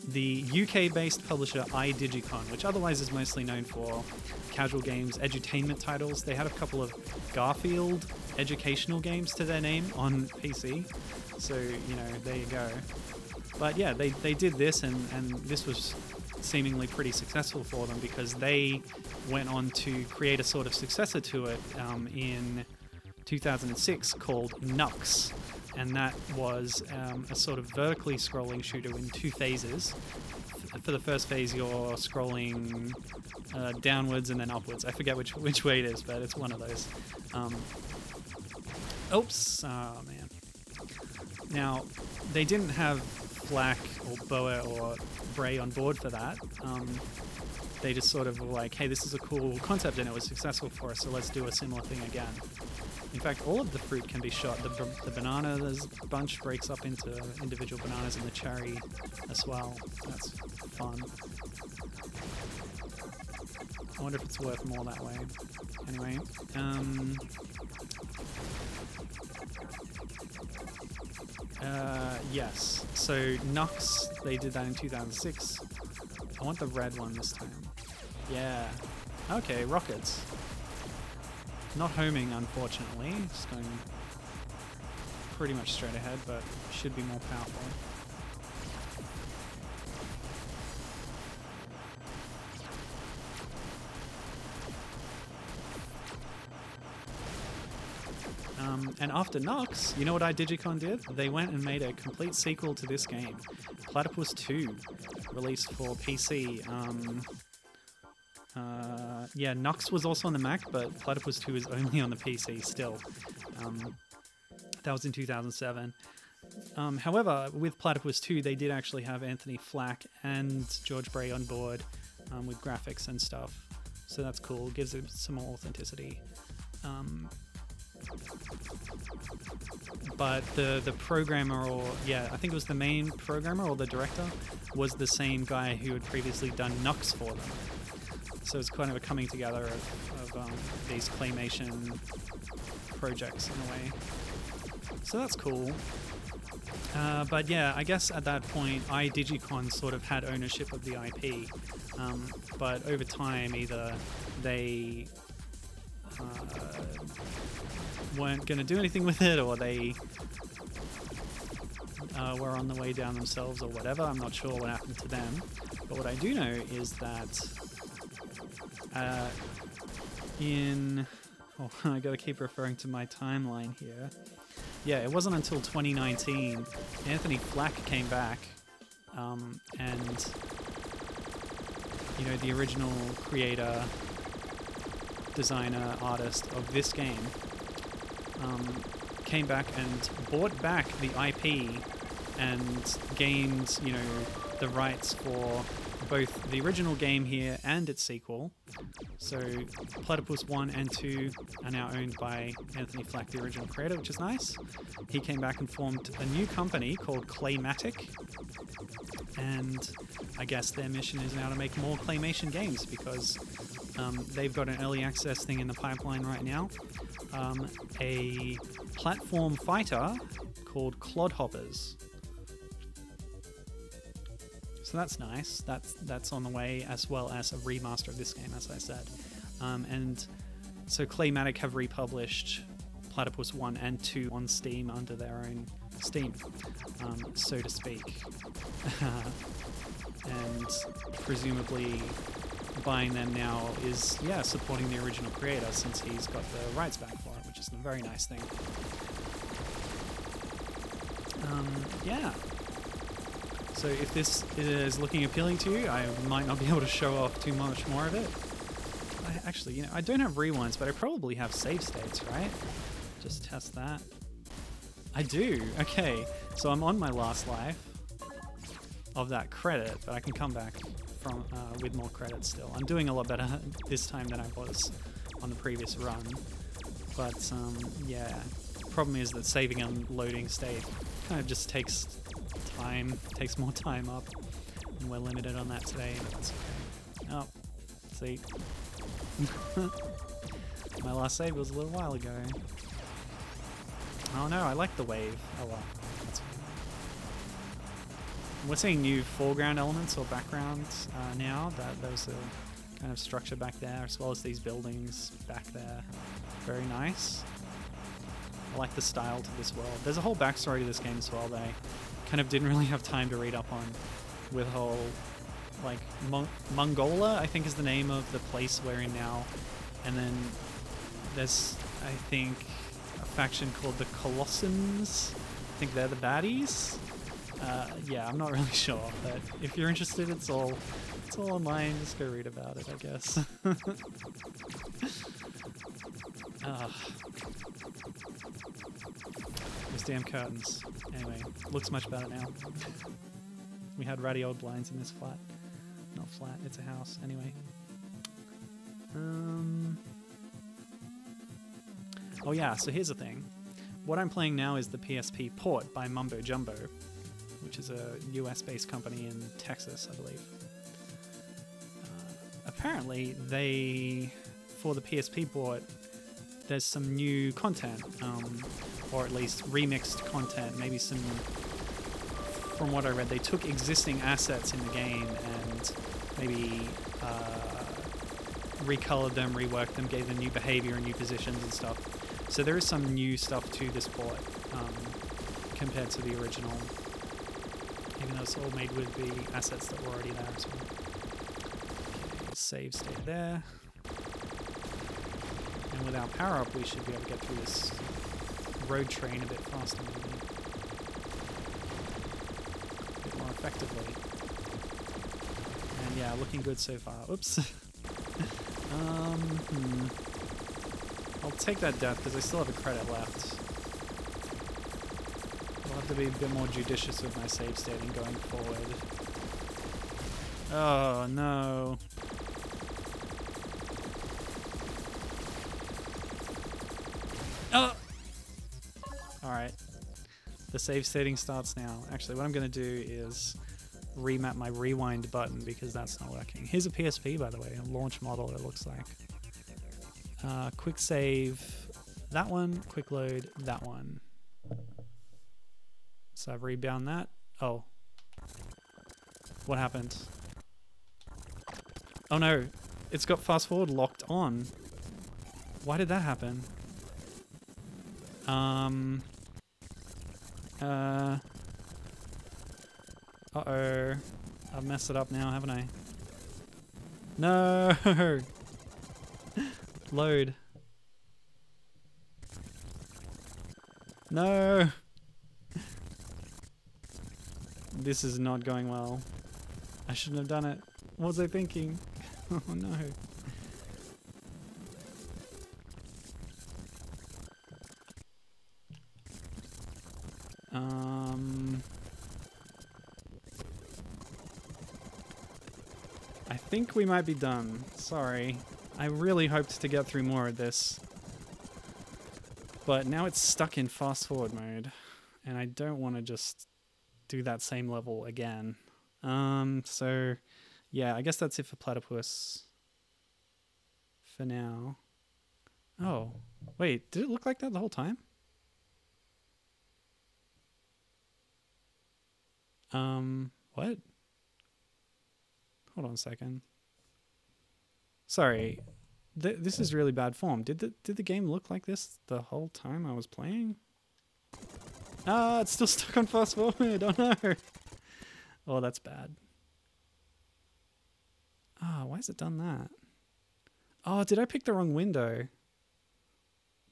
The UK-based publisher iDigicon, which otherwise is mostly known for casual games, edutainment titles. They had a couple of Garfield educational games to their name on PC. So, there you go. But yeah, they did this, and this was seemingly pretty successful for them because they went on to create a sort of successor to it in 2006 called Nux. And that was a sort of vertically scrolling shooter in 2 phases. For the first phase, you're scrolling downwards and then upwards. I forget which way it is, but it's one of those. Oops. Oh, man. Now, they didn't have Flack or Boa or Bray on board for that. They just sort of were like, hey, this is a cool concept and it was successful for us, so let's do a similar thing again. In fact, all of the fruit can be shot. The banana, there's a bunch breaks up into individual bananas, and the cherry as well. That's fun. I wonder if it's worth more that way. Anyway, yes. So Nux, they did that in 2006. I want the red one this time. Yeah. Okay, rockets. Not homing, unfortunately. Just going pretty much straight ahead, but should be more powerful. And after Nux, you know what iDigicon did? They went and made a complete sequel to this game. Platypus 2, released for PC. Yeah, Nux was also on the Mac, but Platypus 2 is only on the PC still. That was in 2007. However, with Platypus 2, they did actually have Anthony Flack and George Bray on board with graphics and stuff. So that's cool, gives it some more authenticity. But the programmer, or yeah, I think it was the main programmer or the director, was the same guy who had previously done Nux for them. So it's kind of a coming together of these claymation projects in a way. So that's cool. But yeah, I guess at that point, iDigicon sort of had ownership of the IP. But over time, either they weren't going to do anything with it, or they were on the way down themselves or whatever. I'm not sure what happened to them. But what I do know is that oh, I got to keep referring to my timeline here. Yeah, it wasn't until 2019 Anthony Flack came back, and you know, the original creator, designer, artist of this game, came back and bought back the IP and gained, you know, the rights for both the original game here and its sequel. So Platypus 1 and 2 are now owned by Anthony Flack, the original creator, which is nice. He came back and formed a new company called Claymatic, and I guess their mission is now to make more claymation games, because they've got an early access thing in the pipeline right now. A platform fighter called Clodhoppers. So that's nice. That's on the way, as well as a remaster of this game, as I said. And so Claymatic have republished Platypus 1 and 2 on Steam under their own Steam, so to speak. And presumably buying them now is, yeah, supporting the original creator, since he's got the rights back for it, which is a very nice thing. Yeah. So if this is looking appealing to you, I might not be able to show off too much more of it. Actually, you know, I don't have rewinds, but I probably have save states, right? Just test that. I do. Okay, so I'm on my last life of that credit, but I can come back from with more credits still. I'm doing a lot better this time than I was on the previous run. But yeah, problem is that saving and loading state kind of just takes more time up, and we're limited on that today, but that's okay. Oh, see. My last save was a little while ago. Oh no, I like the wave. Oh well, that's fine. We're seeing new foreground elements or backgrounds now. There was a kind of structure back there, as well as these buildings back there. Very nice. I like the style to this world. There's a whole backstory to this game as well that I kind of didn't really have time to read up on, with whole, like, Mongola, I think is the name of the place we're in now. And then there's, I think, a faction called the Colossans. I think they're the baddies. Yeah, I'm not really sure, but if you're interested, it's all online. Just go read about it, I guess. Those damn curtains. Anyway, looks much better now. We had ratty old blinds in this flat. Not flat, it's a house. Anyway. Oh yeah, so here's the thing. What I'm playing now is the PSP port by Mumbo Jumbo, which is a US-based company in Texas, I believe. Apparently, for the PSP port, there's some new content, or at least remixed content, maybe some, from what I read, they took existing assets in the game and maybe recolored them, reworked them, gave them new behavior and new positions and stuff. So there is some new stuff to this port compared to the original, even though it's all made with the assets that were already there as well. Okay, save state there. And with our power up, we should be able to get through this road train a bit faster, maybe. A bit more effectively. And yeah, looking good so far. Oops. I'll take that death because I still have a credit left. I'll have to be a bit more judicious with my save stating going forward. Oh no. Oh! Alright. The save stating starts now. Actually, what I'm going to do is remap my rewind button because that's not working. Here's a PSP, by the way, a launch model, it looks like. Quick save that one, quick load that one. So I've rebound that. Oh. What happened? Oh no, it's got fast forward locked on. Why did that happen? Uh-oh. I've messed it up now, haven't I? No! Load. No! This is not going well. I shouldn't have done it. What was I thinking? Oh no. I think we might be done. Sorry. I really hoped to get through more of this. But now it's stuck in fast forward mode. And I don't want to just do that same level again. So yeah, I guess that's it for Platypus for now. Oh, wait, did it look like that the whole time? What? Hold on a second. Sorry, this is really bad form. Did the game look like this the whole time I was playing? Ah, it's still stuck on fast forward. Oh no. Oh, that's bad. Ah, why has it done that? Oh, did I pick the wrong window?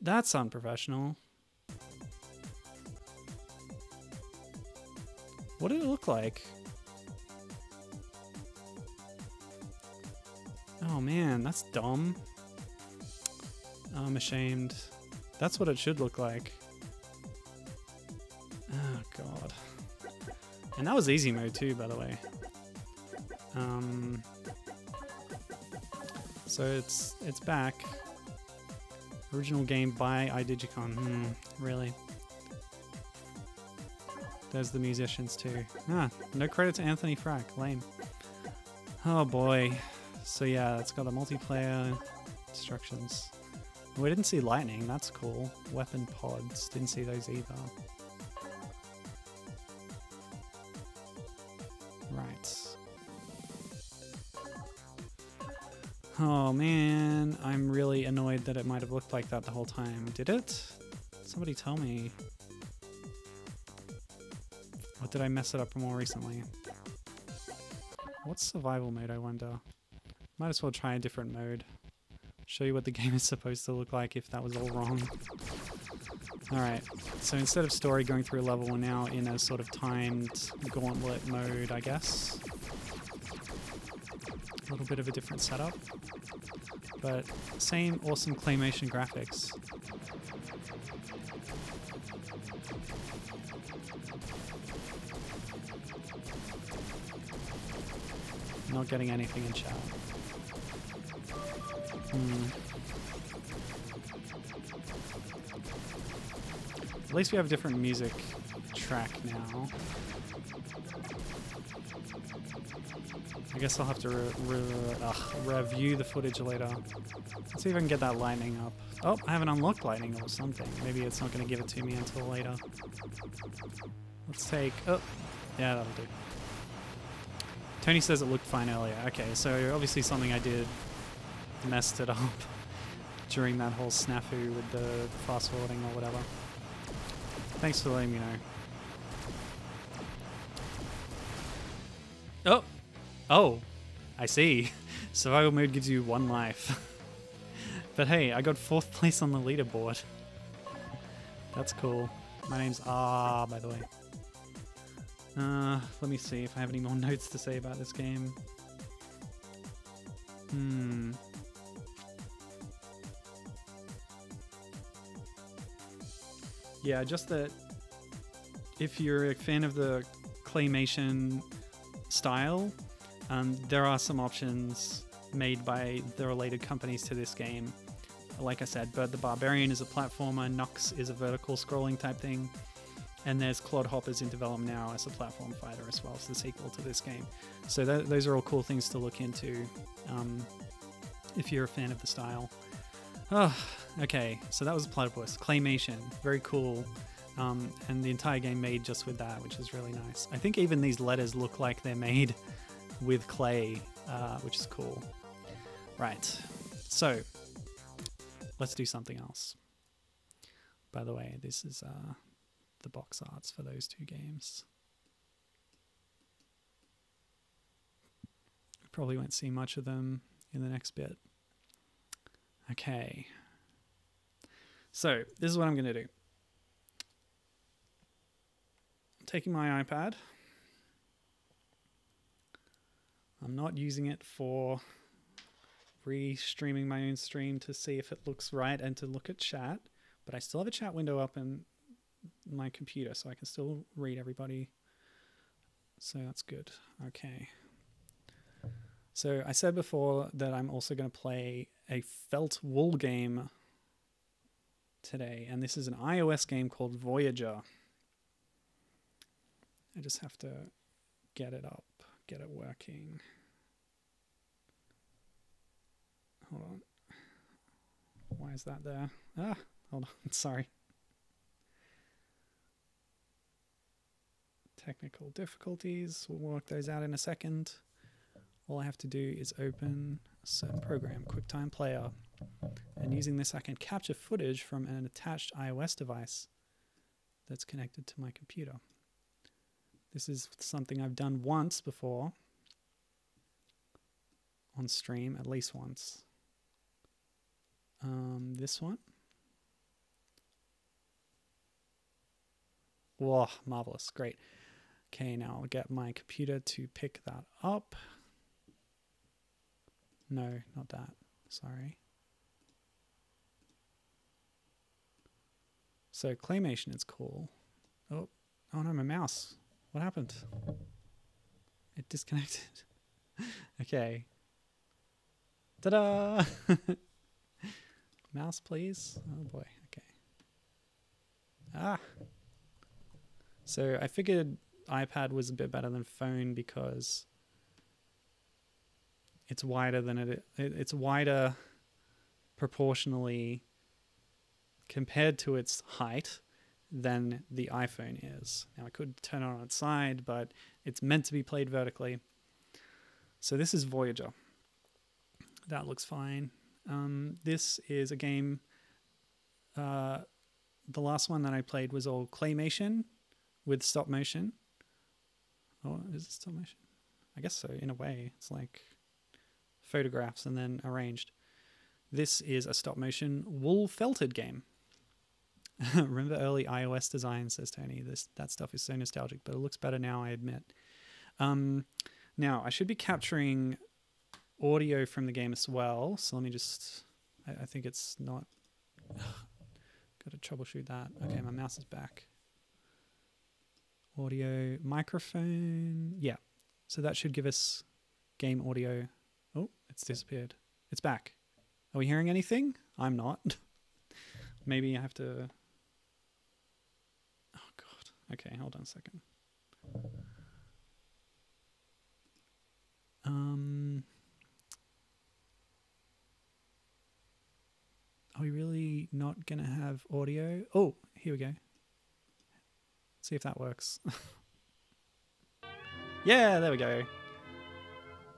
That's unprofessional. What did it look like? Oh man, that's dumb. Oh, I'm ashamed. That's what it should look like. Oh god. And that was easy mode too, by the way. So it's back. Original game by iDigicon. Really? There's the musicians too. Ah, no credit to Anthony Flack. Lame. Oh boy. So yeah, it's got the multiplayer instructions. We didn't see lightning. That's cool. Weapon pods. Didn't see those either. Right. Oh man, I'm really annoyed that it might have looked like that the whole time. Did it? Somebody tell me. Or did I mess it up more recently? What's survival mode, I wonder? Might as well try a different mode. Show you what the game is supposed to look like if that was all wrong. Alright, so instead of story going through a level, we're now in a sort of timed gauntlet mode, I guess. A little bit of a different setup. But same awesome claymation graphics. Not getting anything in chat. At least we have a different music track now. I guess I'll have to review the footage later. Let's see if I can get that lightning up. Oh, I haven't unlocked lightning or something. Maybe it's not going to give it to me until later. Let's take... Oh, yeah, that'll do. Tony says it looked fine earlier. Okay, so obviously something I did messed it up during that whole snafu with the fast forwarding or whatever. Thanks for letting me know. Oh! Oh! I see. Survival mode gives you 1 life. But hey, I got 4th place on the leaderboard. That's cool. My name's R, by the way. Let me see if I have any more notes to say about this game. Yeah, just that if you're a fan of the claymation style, there are some options made by the related companies to this game. Like I said, Bird the Barbarian is a platformer, Nox is a vertical scrolling type thing, and there's Clodhoppers in development now as a platform fighter as well, as the sequel to this game. So those are all cool things to look into if you're a fan of the style. Oh, okay, so that was Platypus. Claymation, very cool. And the entire game made just with that, which is really nice. I think even these letters look like they're made with clay, which is cool. Right, so let's do something else. By the way, this is the box arts for those two games. Probably won't see much of them in the next bit. Okay. So this is what I'm going to do. I'm taking my iPad. I'm not using it for re-streaming my own stream to see if it looks right and to look at chat, but I still have a chat window up in my computer, so I can still read everybody. So that's good. Okay. So I said before that I'm also going to play a felt wool game today, and this is an iOS game called Voyager. I just have to get it up, get it working. Hold on. Why is that there? Ah, hold on, sorry. Technical difficulties, we'll work those out in a second. All I have to do is open a certain program, QuickTime Player, and using this I can capture footage from an attached iOS device that's connected to my computer. This is something I've done once before on stream, at least once. This one. Whoa, marvelous, great. Okay, now I'll get my computer to pick that up. No, not that. Sorry. So claymation is cool. Oh no, my mouse. What happened? It disconnected. Okay. Ta-da! Mouse, please. Oh boy. Okay. Ah. So I figured iPad was a bit better than phone because it's wider than it's wider proportionally compared to its height than the iPhone is. Now I could turn it on its side, but it's meant to be played vertically. So this is Voyager. That looks fine. This is a game. The last one that I played was all claymation with stop motion. Oh, is it stop motion? I guess so, in a way. It's like photographs and then arranged. This is a stop motion wool felted game. Remember early iOS design, says Tony. That stuff is so nostalgic, but it looks better now, I admit. Now, I should be capturing audio from the game as well. So let me just, I think it's not, got to troubleshoot that. Okay, my mouse is back. Audio, microphone. Yeah, so that should give us game audio. Oh, it's disappeared. It's back. Are we hearing anything? I'm not. Maybe I have to... Oh, God. Okay, hold on a second. Are we really not going to have audio? Oh, here we go. See if that works. Yeah, there we go.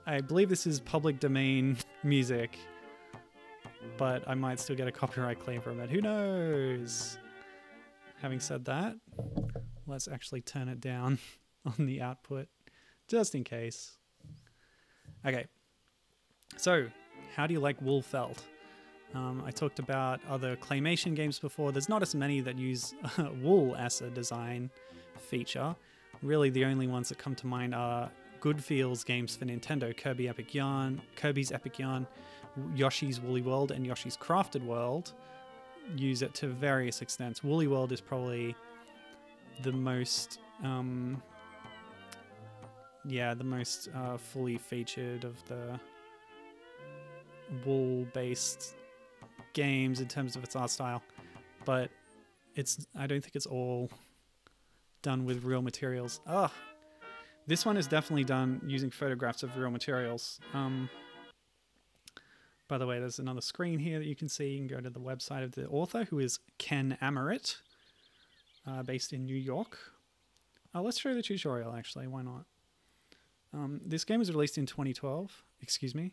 I believe this is public domain music, but I might still get a copyright claim from it. Who knows? Having said that, let's actually turn it down on the output, just in case. Okay, so how do you like wool felt? I talked about other claymation games before. There's not as many that use wool as a design feature. Really, the only ones that come to mind are Good Feels games for Nintendo, Kirby's Epic Yarn, Yoshi's Woolly World, and Yoshi's Crafted World use it to various extents. Woolly World is probably the most, fully featured of the wool-based games in terms of its art style, but I don't think it's all done with real materials. This one is definitely done using photographs of real materials. By the way, there's another screen here that you can see. You can go to the website of the author, who is Ken Amarit, based in New York. Let's show the tutorial, actually. Why not? This game was released in 2012. Excuse me.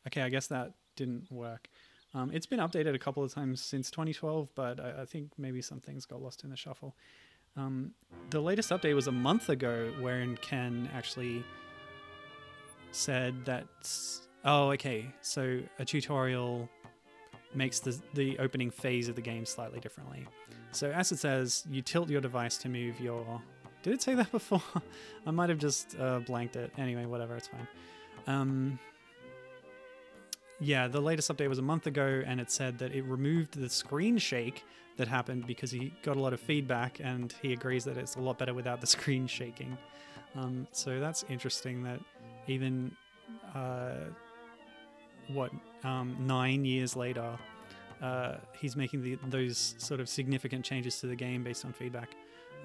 Okay, I guess that didn't work. It's been updated a couple of times since 2012, but I think maybe some things got lost in the shuffle. The latest update was a month ago, wherein Ken actually said that, oh, okay, so a tutorial makes the opening phase of the game slightly differently. So as it says, you tilt your device to move your... Did it say that before? I might have just blanked it. Anyway, whatever, it's fine. Yeah, the latest update was a month ago, and it said that it removed the screen shake that happened because he got a lot of feedback, and he agrees that it's a lot better without the screen shaking. So that's interesting that even, 9 years later, he's making those sort of significant changes to the game based on feedback.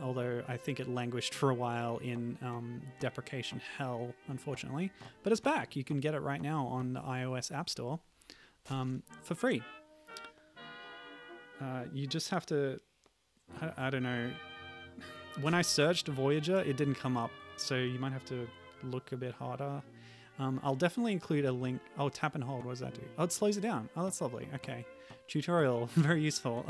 Although I think it languished for a while in deprecation hell, unfortunately. But it's back. You can get it right now on the iOS App Store for free. You just have to... I don't know. When I searched Voyager, it didn't come up. So you might have to look a bit harder. I'll definitely include a link. Oh, tap and hold. What does that do? Oh, it slows it down. Oh, that's lovely. Okay. Tutorial. Very useful.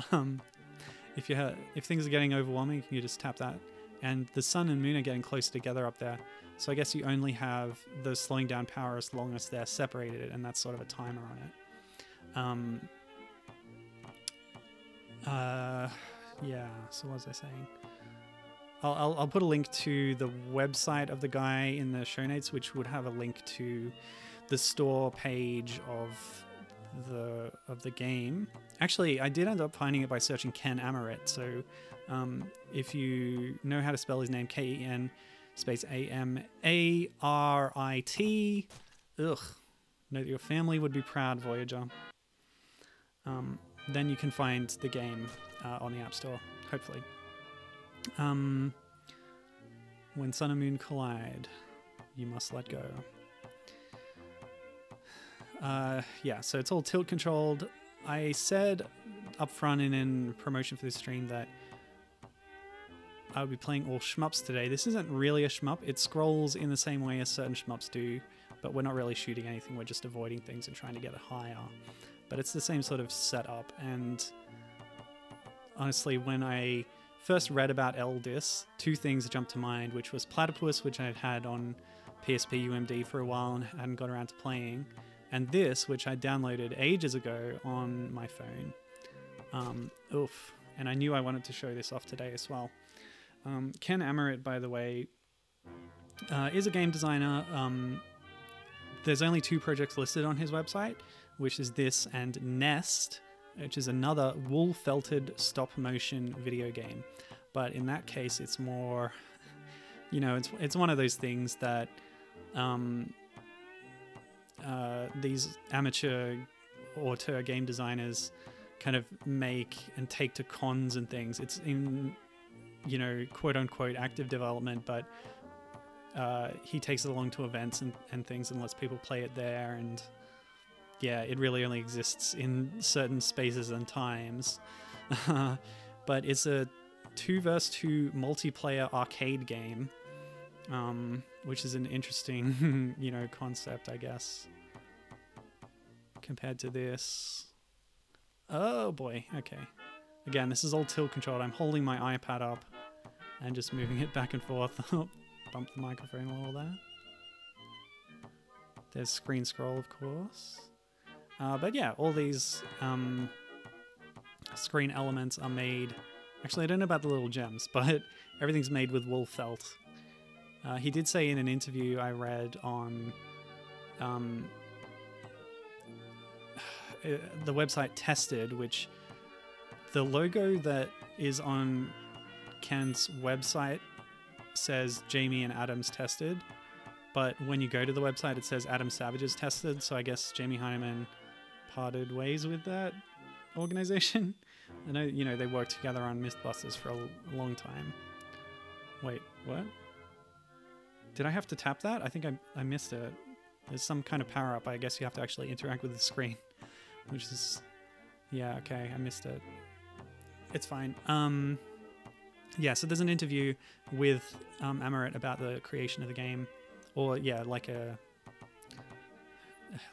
If things are getting overwhelming, you just tap that. And the sun and moon are getting closer together up there. So I guess you only have the slowing down power as long as they're separated, and that's sort of a timer on it. Yeah, so what was I saying? I'll put a link to the website of the guy in the show notes, which would have a link to the store page of the game. Actually, I did end up finding it by searching Ken Amarit. So if you know how to spell his name, Ken space Amarit. Ugh. Know that your family would be proud, Voyager. Then you can find the game on the App Store, hopefully. When sun and moon collide, you must let go. Yeah, so it's all tilt controlled. I said up front and in promotion for this stream that I would be playing all shmups today. This isn't really a shmup. It scrolls in the same way as certain shmups do, but we're not really shooting anything. We're just avoiding things and trying to get it higher. But it's the same sort of setup. And honestly, when I first read about Eldis, two things jumped to mind, which was Platypus, which I'd had on PSP UMD for a while and hadn't got around to playing, and this, which I downloaded ages ago on my phone. Oof. And I knew I wanted to show this off today as well. Ken Amarit, by the way, is a game designer. There's only 2 projects listed on his website, which is this and Nest, which is another wool-felted stop-motion video game. But in that case, it's more, you know, it's one of those things that these amateur auteur game designers kind of make and take to cons and things. It's in, you know, quote-unquote active development, but he takes it along to events and things and lets people play it there, and yeah, it really only exists in certain spaces and times. But it's a 2 versus 2 multiplayer arcade game, which is an interesting, you know, concept, I guess, compared to this. Oh boy, okay. Again, this is all tilt controlled. I'm holding my iPad up and just moving it back and forth. Bump the microphone a little there. There's screen scroll, of course. But yeah, all these screen elements are made... Actually, I don't know about the little gems, but everything's made with wool felt. He did say in an interview I read on the website Tested, which the logo that is on Ken's website says Jamie and Adams Tested, but when you go to the website it says Adam Savage's Tested, so I guess Jamie Hyneman parted ways with that organization. I know, you know, they worked together on Mythbusters for a long time. Wait, what? Did I have to tap that? I think I missed it. There's some kind of power-up. I guess you have to actually interact with the screen, which is... Yeah, okay, I missed it. It's fine. Yeah, so there's an interview with Amarit about the creation of the game. Or, yeah, like a...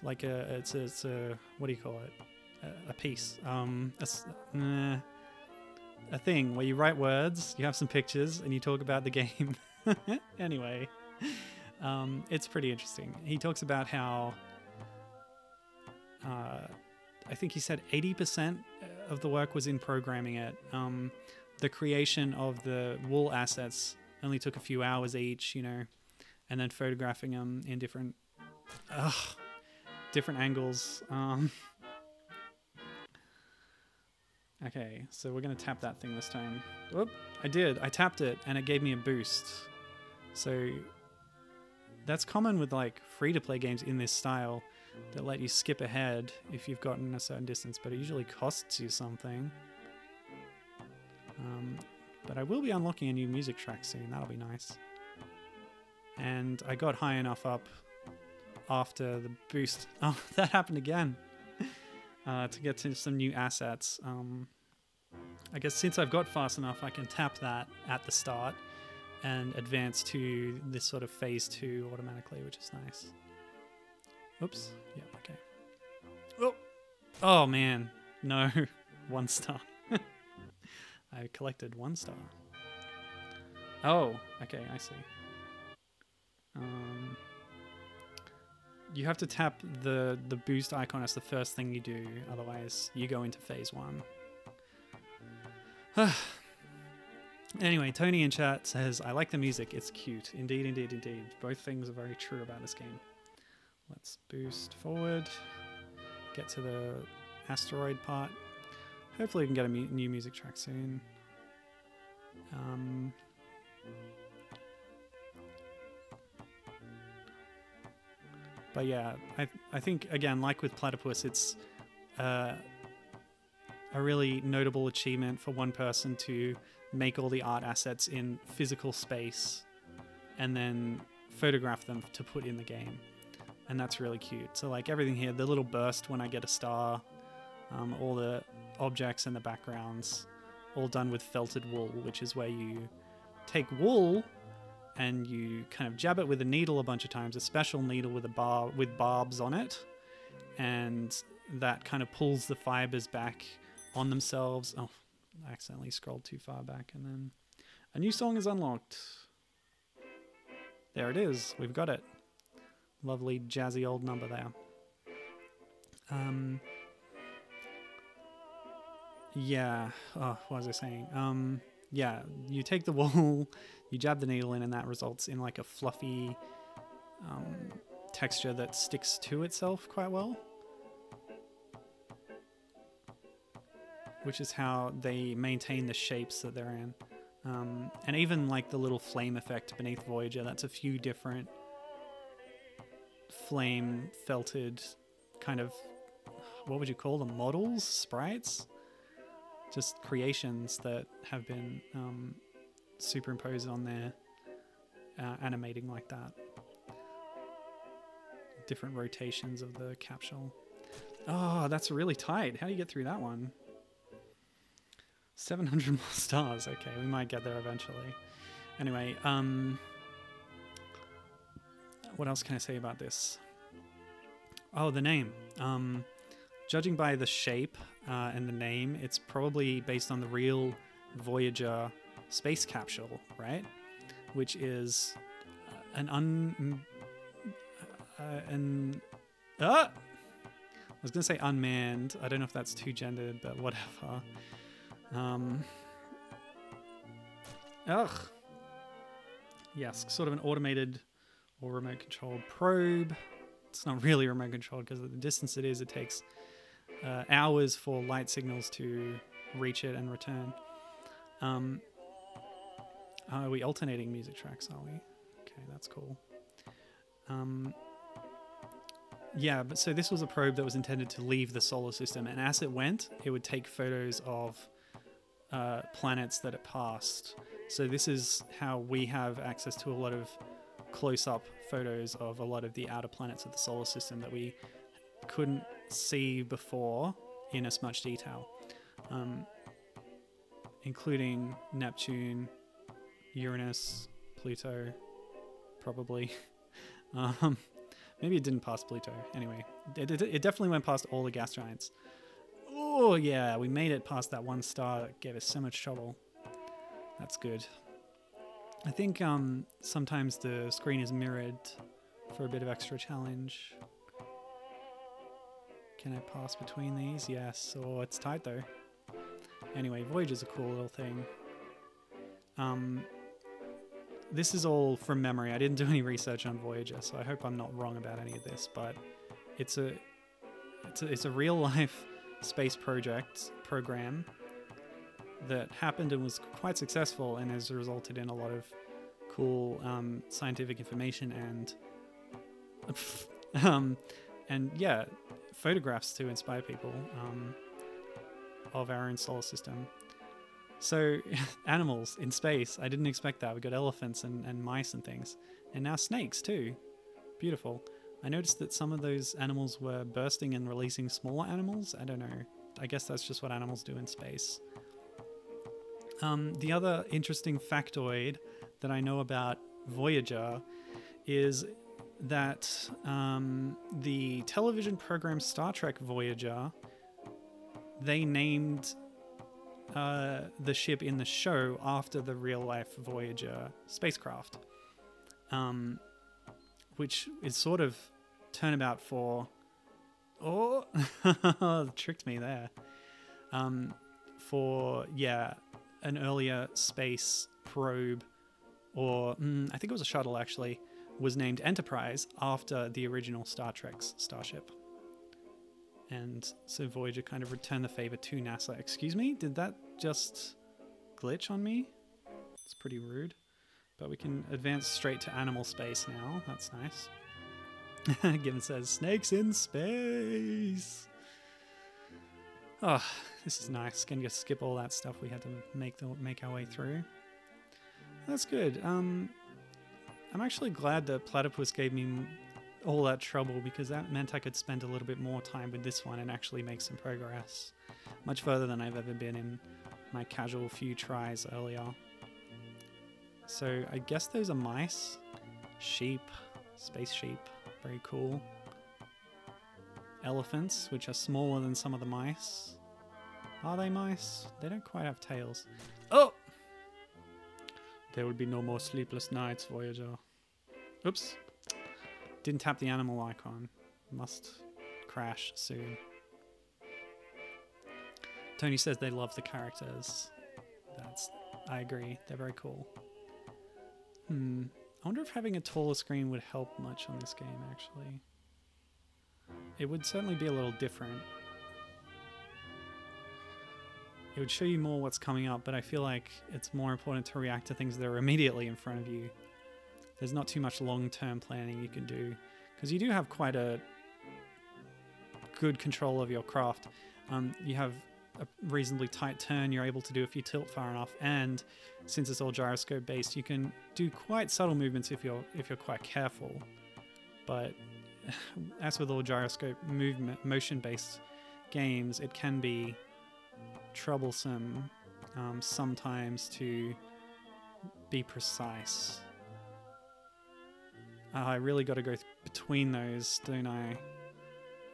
like it's a what do you call it? A piece. A thing where you write words, you have some pictures, and you talk about the game. Anyway, it's pretty interesting. He talks about how I think he said 80% of the work was in programming it. The creation of the wool assets only took a few hours each, you know, and then photographing them in different angles. Okay, so we're going to tap that thing this time. Whoop, I did. I tapped it, and it gave me a boost. So that's common with, like, free-to-play games in this style that let you skip ahead if you've gotten a certain distance, but it usually costs you something. But I will be unlocking a new music track soon. That'll be nice. And I got high enough up after the boost. Oh, that happened again. To get to some new assets. I guess since I've got fast enough, I can tap that at the start and advance to this sort of phase 2 automatically, which is nice. Oops. Yeah, okay. Oh, oh man. No. 1 star. I collected 1 star. Oh, okay, I see. You have to tap the boost icon as the first thing you do, otherwise you go into phase 1. Anyway, Tony in chat says, I like the music, it's cute. Indeed, indeed, indeed. Both things are very true about this game. Let's boost forward, get to the asteroid part. Hopefully we can get a new music track soon. But yeah, I think, again, like with Platypus, it's a really notable achievement for one person to make all the art assets in physical space and then photograph them to put in the game. And that's really cute. So like everything here, the little burst when I get a star, all the objects and the backgrounds, all done with felted wool, which is where you take wool and you kind of jab it with a needle a bunch of times, a special needle with barbs on it, and that kind of pulls the fibers back on themselves. Oh, I accidentally scrolled too far back, and then a new song is unlocked. There it is. We've got it. Lovely jazzy old number there. Yeah. Oh, what was I saying? Yeah, you take the wool, you jab the needle in, and that results in like a fluffy texture that sticks to itself quite well. Which is how they maintain the shapes that they're in. And even like the little flame effect beneath Voyager, that's a few different flame felted kind of, what would you call them, models, sprites? Just creations that have been superimposed on there, animating like that. Different rotations of the capsule. Oh, that's really tight. How do you get through that one? 700 more stars. Okay, we might get there eventually. Anyway, what else can I say about this? Oh, the name. Judging by the shape and the name, it's probably based on the real Voyager space capsule, right? Which is I was gonna say unmanned. I don't know if that's too gendered, but whatever. Yes, sort of an automated or remote controlled probe. It's not really remote controlled because of the distance it is. It takes hours for light signals to reach it and return. Are we alternating music tracks, are we? Okay, that's cool. Yeah, but so this was a probe that was intended to leave the solar system, and as it went, it would take photos of planets that it passed. So this is how we have access to a lot of close-up photos of a lot of the outer planets of the solar system that we couldn't see before in as much detail, including Neptune, Uranus, Pluto, probably. Maybe it didn't pass Pluto. Anyway, it definitely went past all the gas giants. Oh, yeah, we made it past that one star that gave us so much trouble. That's good. I think sometimes the screen is mirrored for a bit of extra challenge. Can I pass between these? Yes. Oh, it's tight though. Anyway, Voyager's a cool little thing. This is all from memory. I didn't do any research on Voyager, so I hope I'm not wrong about any of this, but it's a real life space program that happened and was quite successful and has resulted in a lot of cool scientific information and yeah, photographs to inspire people of our own solar system. So animals in space, I didn't expect that. We got elephants and mice and things, and now snakes too. Beautiful. I noticed that some of those animals were bursting and releasing smaller animals. I don't know. I guess that's just what animals do in space. The other interesting factoid that I know about Voyager is that the television program Star Trek Voyager, they named the ship in the show after the real-life Voyager spacecraft, which is sort of turnabout for... Oh, tricked me there. For, yeah, an earlier space probe, or I think it was a shuttle actually, was named Enterprise after the original Star Trek's starship. And so Voyager kind of returned the favor to NASA. Excuse me? Did that just glitch on me? It's pretty rude. But we can advance straight to animal space now. That's nice. Given says, snakes in space! Oh, this is nice. Gonna just skip all that stuff we had to make our way through. That's good. I'm actually glad that Platypus gave me all that trouble, because that meant I could spend a little bit more time with this one and actually make some progress. Much further than I've ever been in my casual few tries earlier. So I guess those are mice. Sheep. Space sheep. Very cool. Elephants, which are smaller than some of the mice. Are they mice? They don't quite have tails. Oh! There will be no more sleepless nights, Voyager. Oops. Didn't tap the animal icon. Must crash soon. Tony says they love the characters. I agree. They're very cool. I wonder if having a taller screen would help much on this game, actually. It would certainly be a little different. It would show you more what's coming up, but I feel like it's more important to react to things that are immediately in front of you. There's not too much long-term planning you can do, because you do have quite a good control of your craft. You have a reasonably tight turn, you're able to do if you tilt far enough, and since it's all gyroscope based, you can do quite subtle movements if you're quite careful. But as with all gyroscope motion based games, it can be troublesome sometimes to be precise. I really got to go between those, don't I?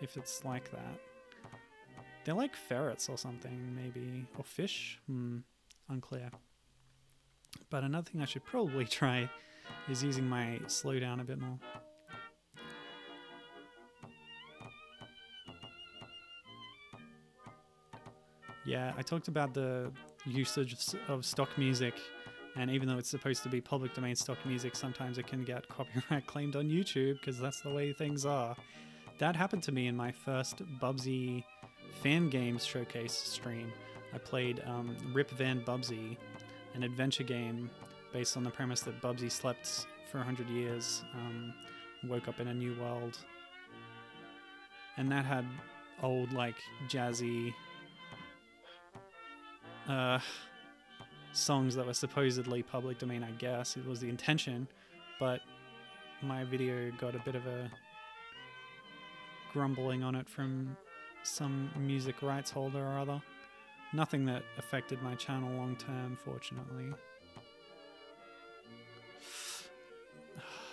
If it's like that. They're like ferrets or something, maybe. Or fish? Unclear. But another thing I should probably try is using my slowdown a bit more. Yeah, I talked about the usage of stock music, and even though it's supposed to be public domain stock music, sometimes it can get copyright claimed on YouTube, because that's the way things are. That happened to me in my first Bubsy fan games showcase stream. I played Rip Van Bubsy, an adventure game based on the premise that Bubsy slept for 100 years, woke up in a new world. And that had old, like, jazzy songs that were supposedly public domain, I guess. It was the intention, but my video got a bit of a grumbling on it from some music rights holder or other. Nothing that affected my channel long term, fortunately.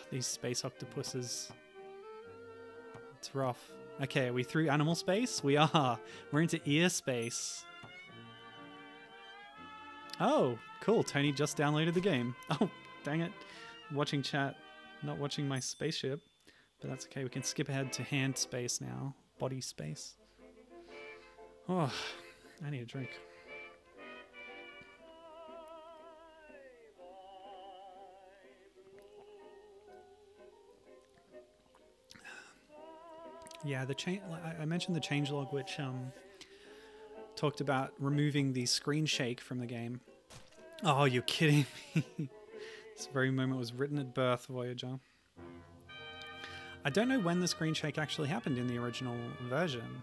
These space octopuses. It's rough. Okay, are we through animal space? We are. We're into ear space. Oh, cool. Tony just downloaded the game. Oh, dang it. Watching chat, not watching my spaceship. But that's okay. We can skip ahead to hand space now. Body space. Oh, I need a drink. Yeah, I mentioned the changelog, which talked about removing the screen shake from the game. Oh, you're kidding me. This very moment was written at birth, Voyager. I don't know when the screen shake actually happened in the original version.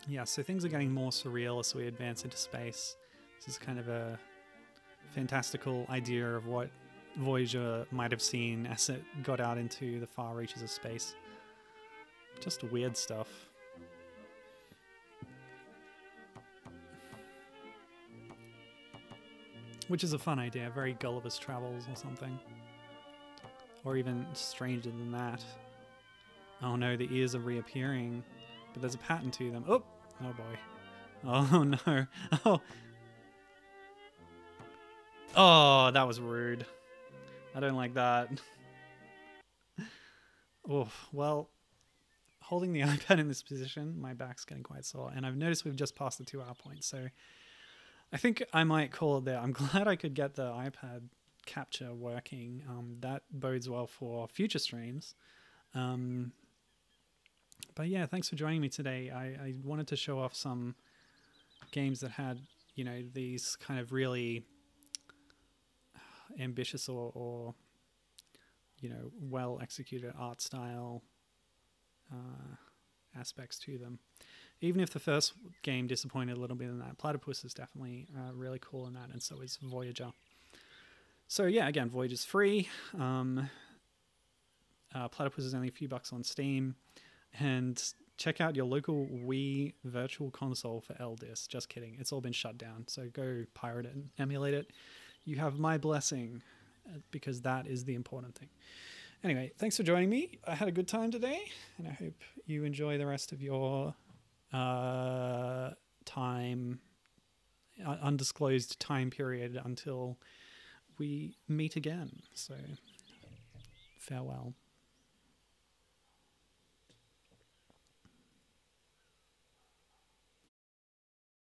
Yeah, so things are getting more surreal as we advance into space. This is kind of a fantastical idea of what Voyager might have seen as it got out into the far reaches of space. Just weird stuff. Which is a fun idea, very Gulliver's Travels or something. Or even stranger than that. Oh no, the ears are reappearing, but there's a pattern to them. Oh, oh boy. Oh no. Oh. Oh, that was rude. I don't like that. Oh, well, holding the iPad in this position, my back's getting quite sore, and I've noticed we've just passed the 2-hour point, so I think I might call it there. I'm glad I could get the iPad capture working. That bodes well for future streams. But yeah, thanks for joining me today. I wanted to show off some games that had, you know, these kind of really ambitious or you know, well executed art style aspects to them. Even if the first game disappointed a little bit in that, Platypus is definitely really cool in that, and so is Voyager. So yeah, again, Voyager's free. Platypus is only a few bucks on Steam. And check out your local Wii Virtual Console for Eldis. Just kidding. It's all been shut down. So go pirate it and emulate it. You have my blessing, because that is the important thing. Anyway, thanks for joining me. I had a good time today, and I hope you enjoy the rest of your undisclosed time period until we meet again. So farewell.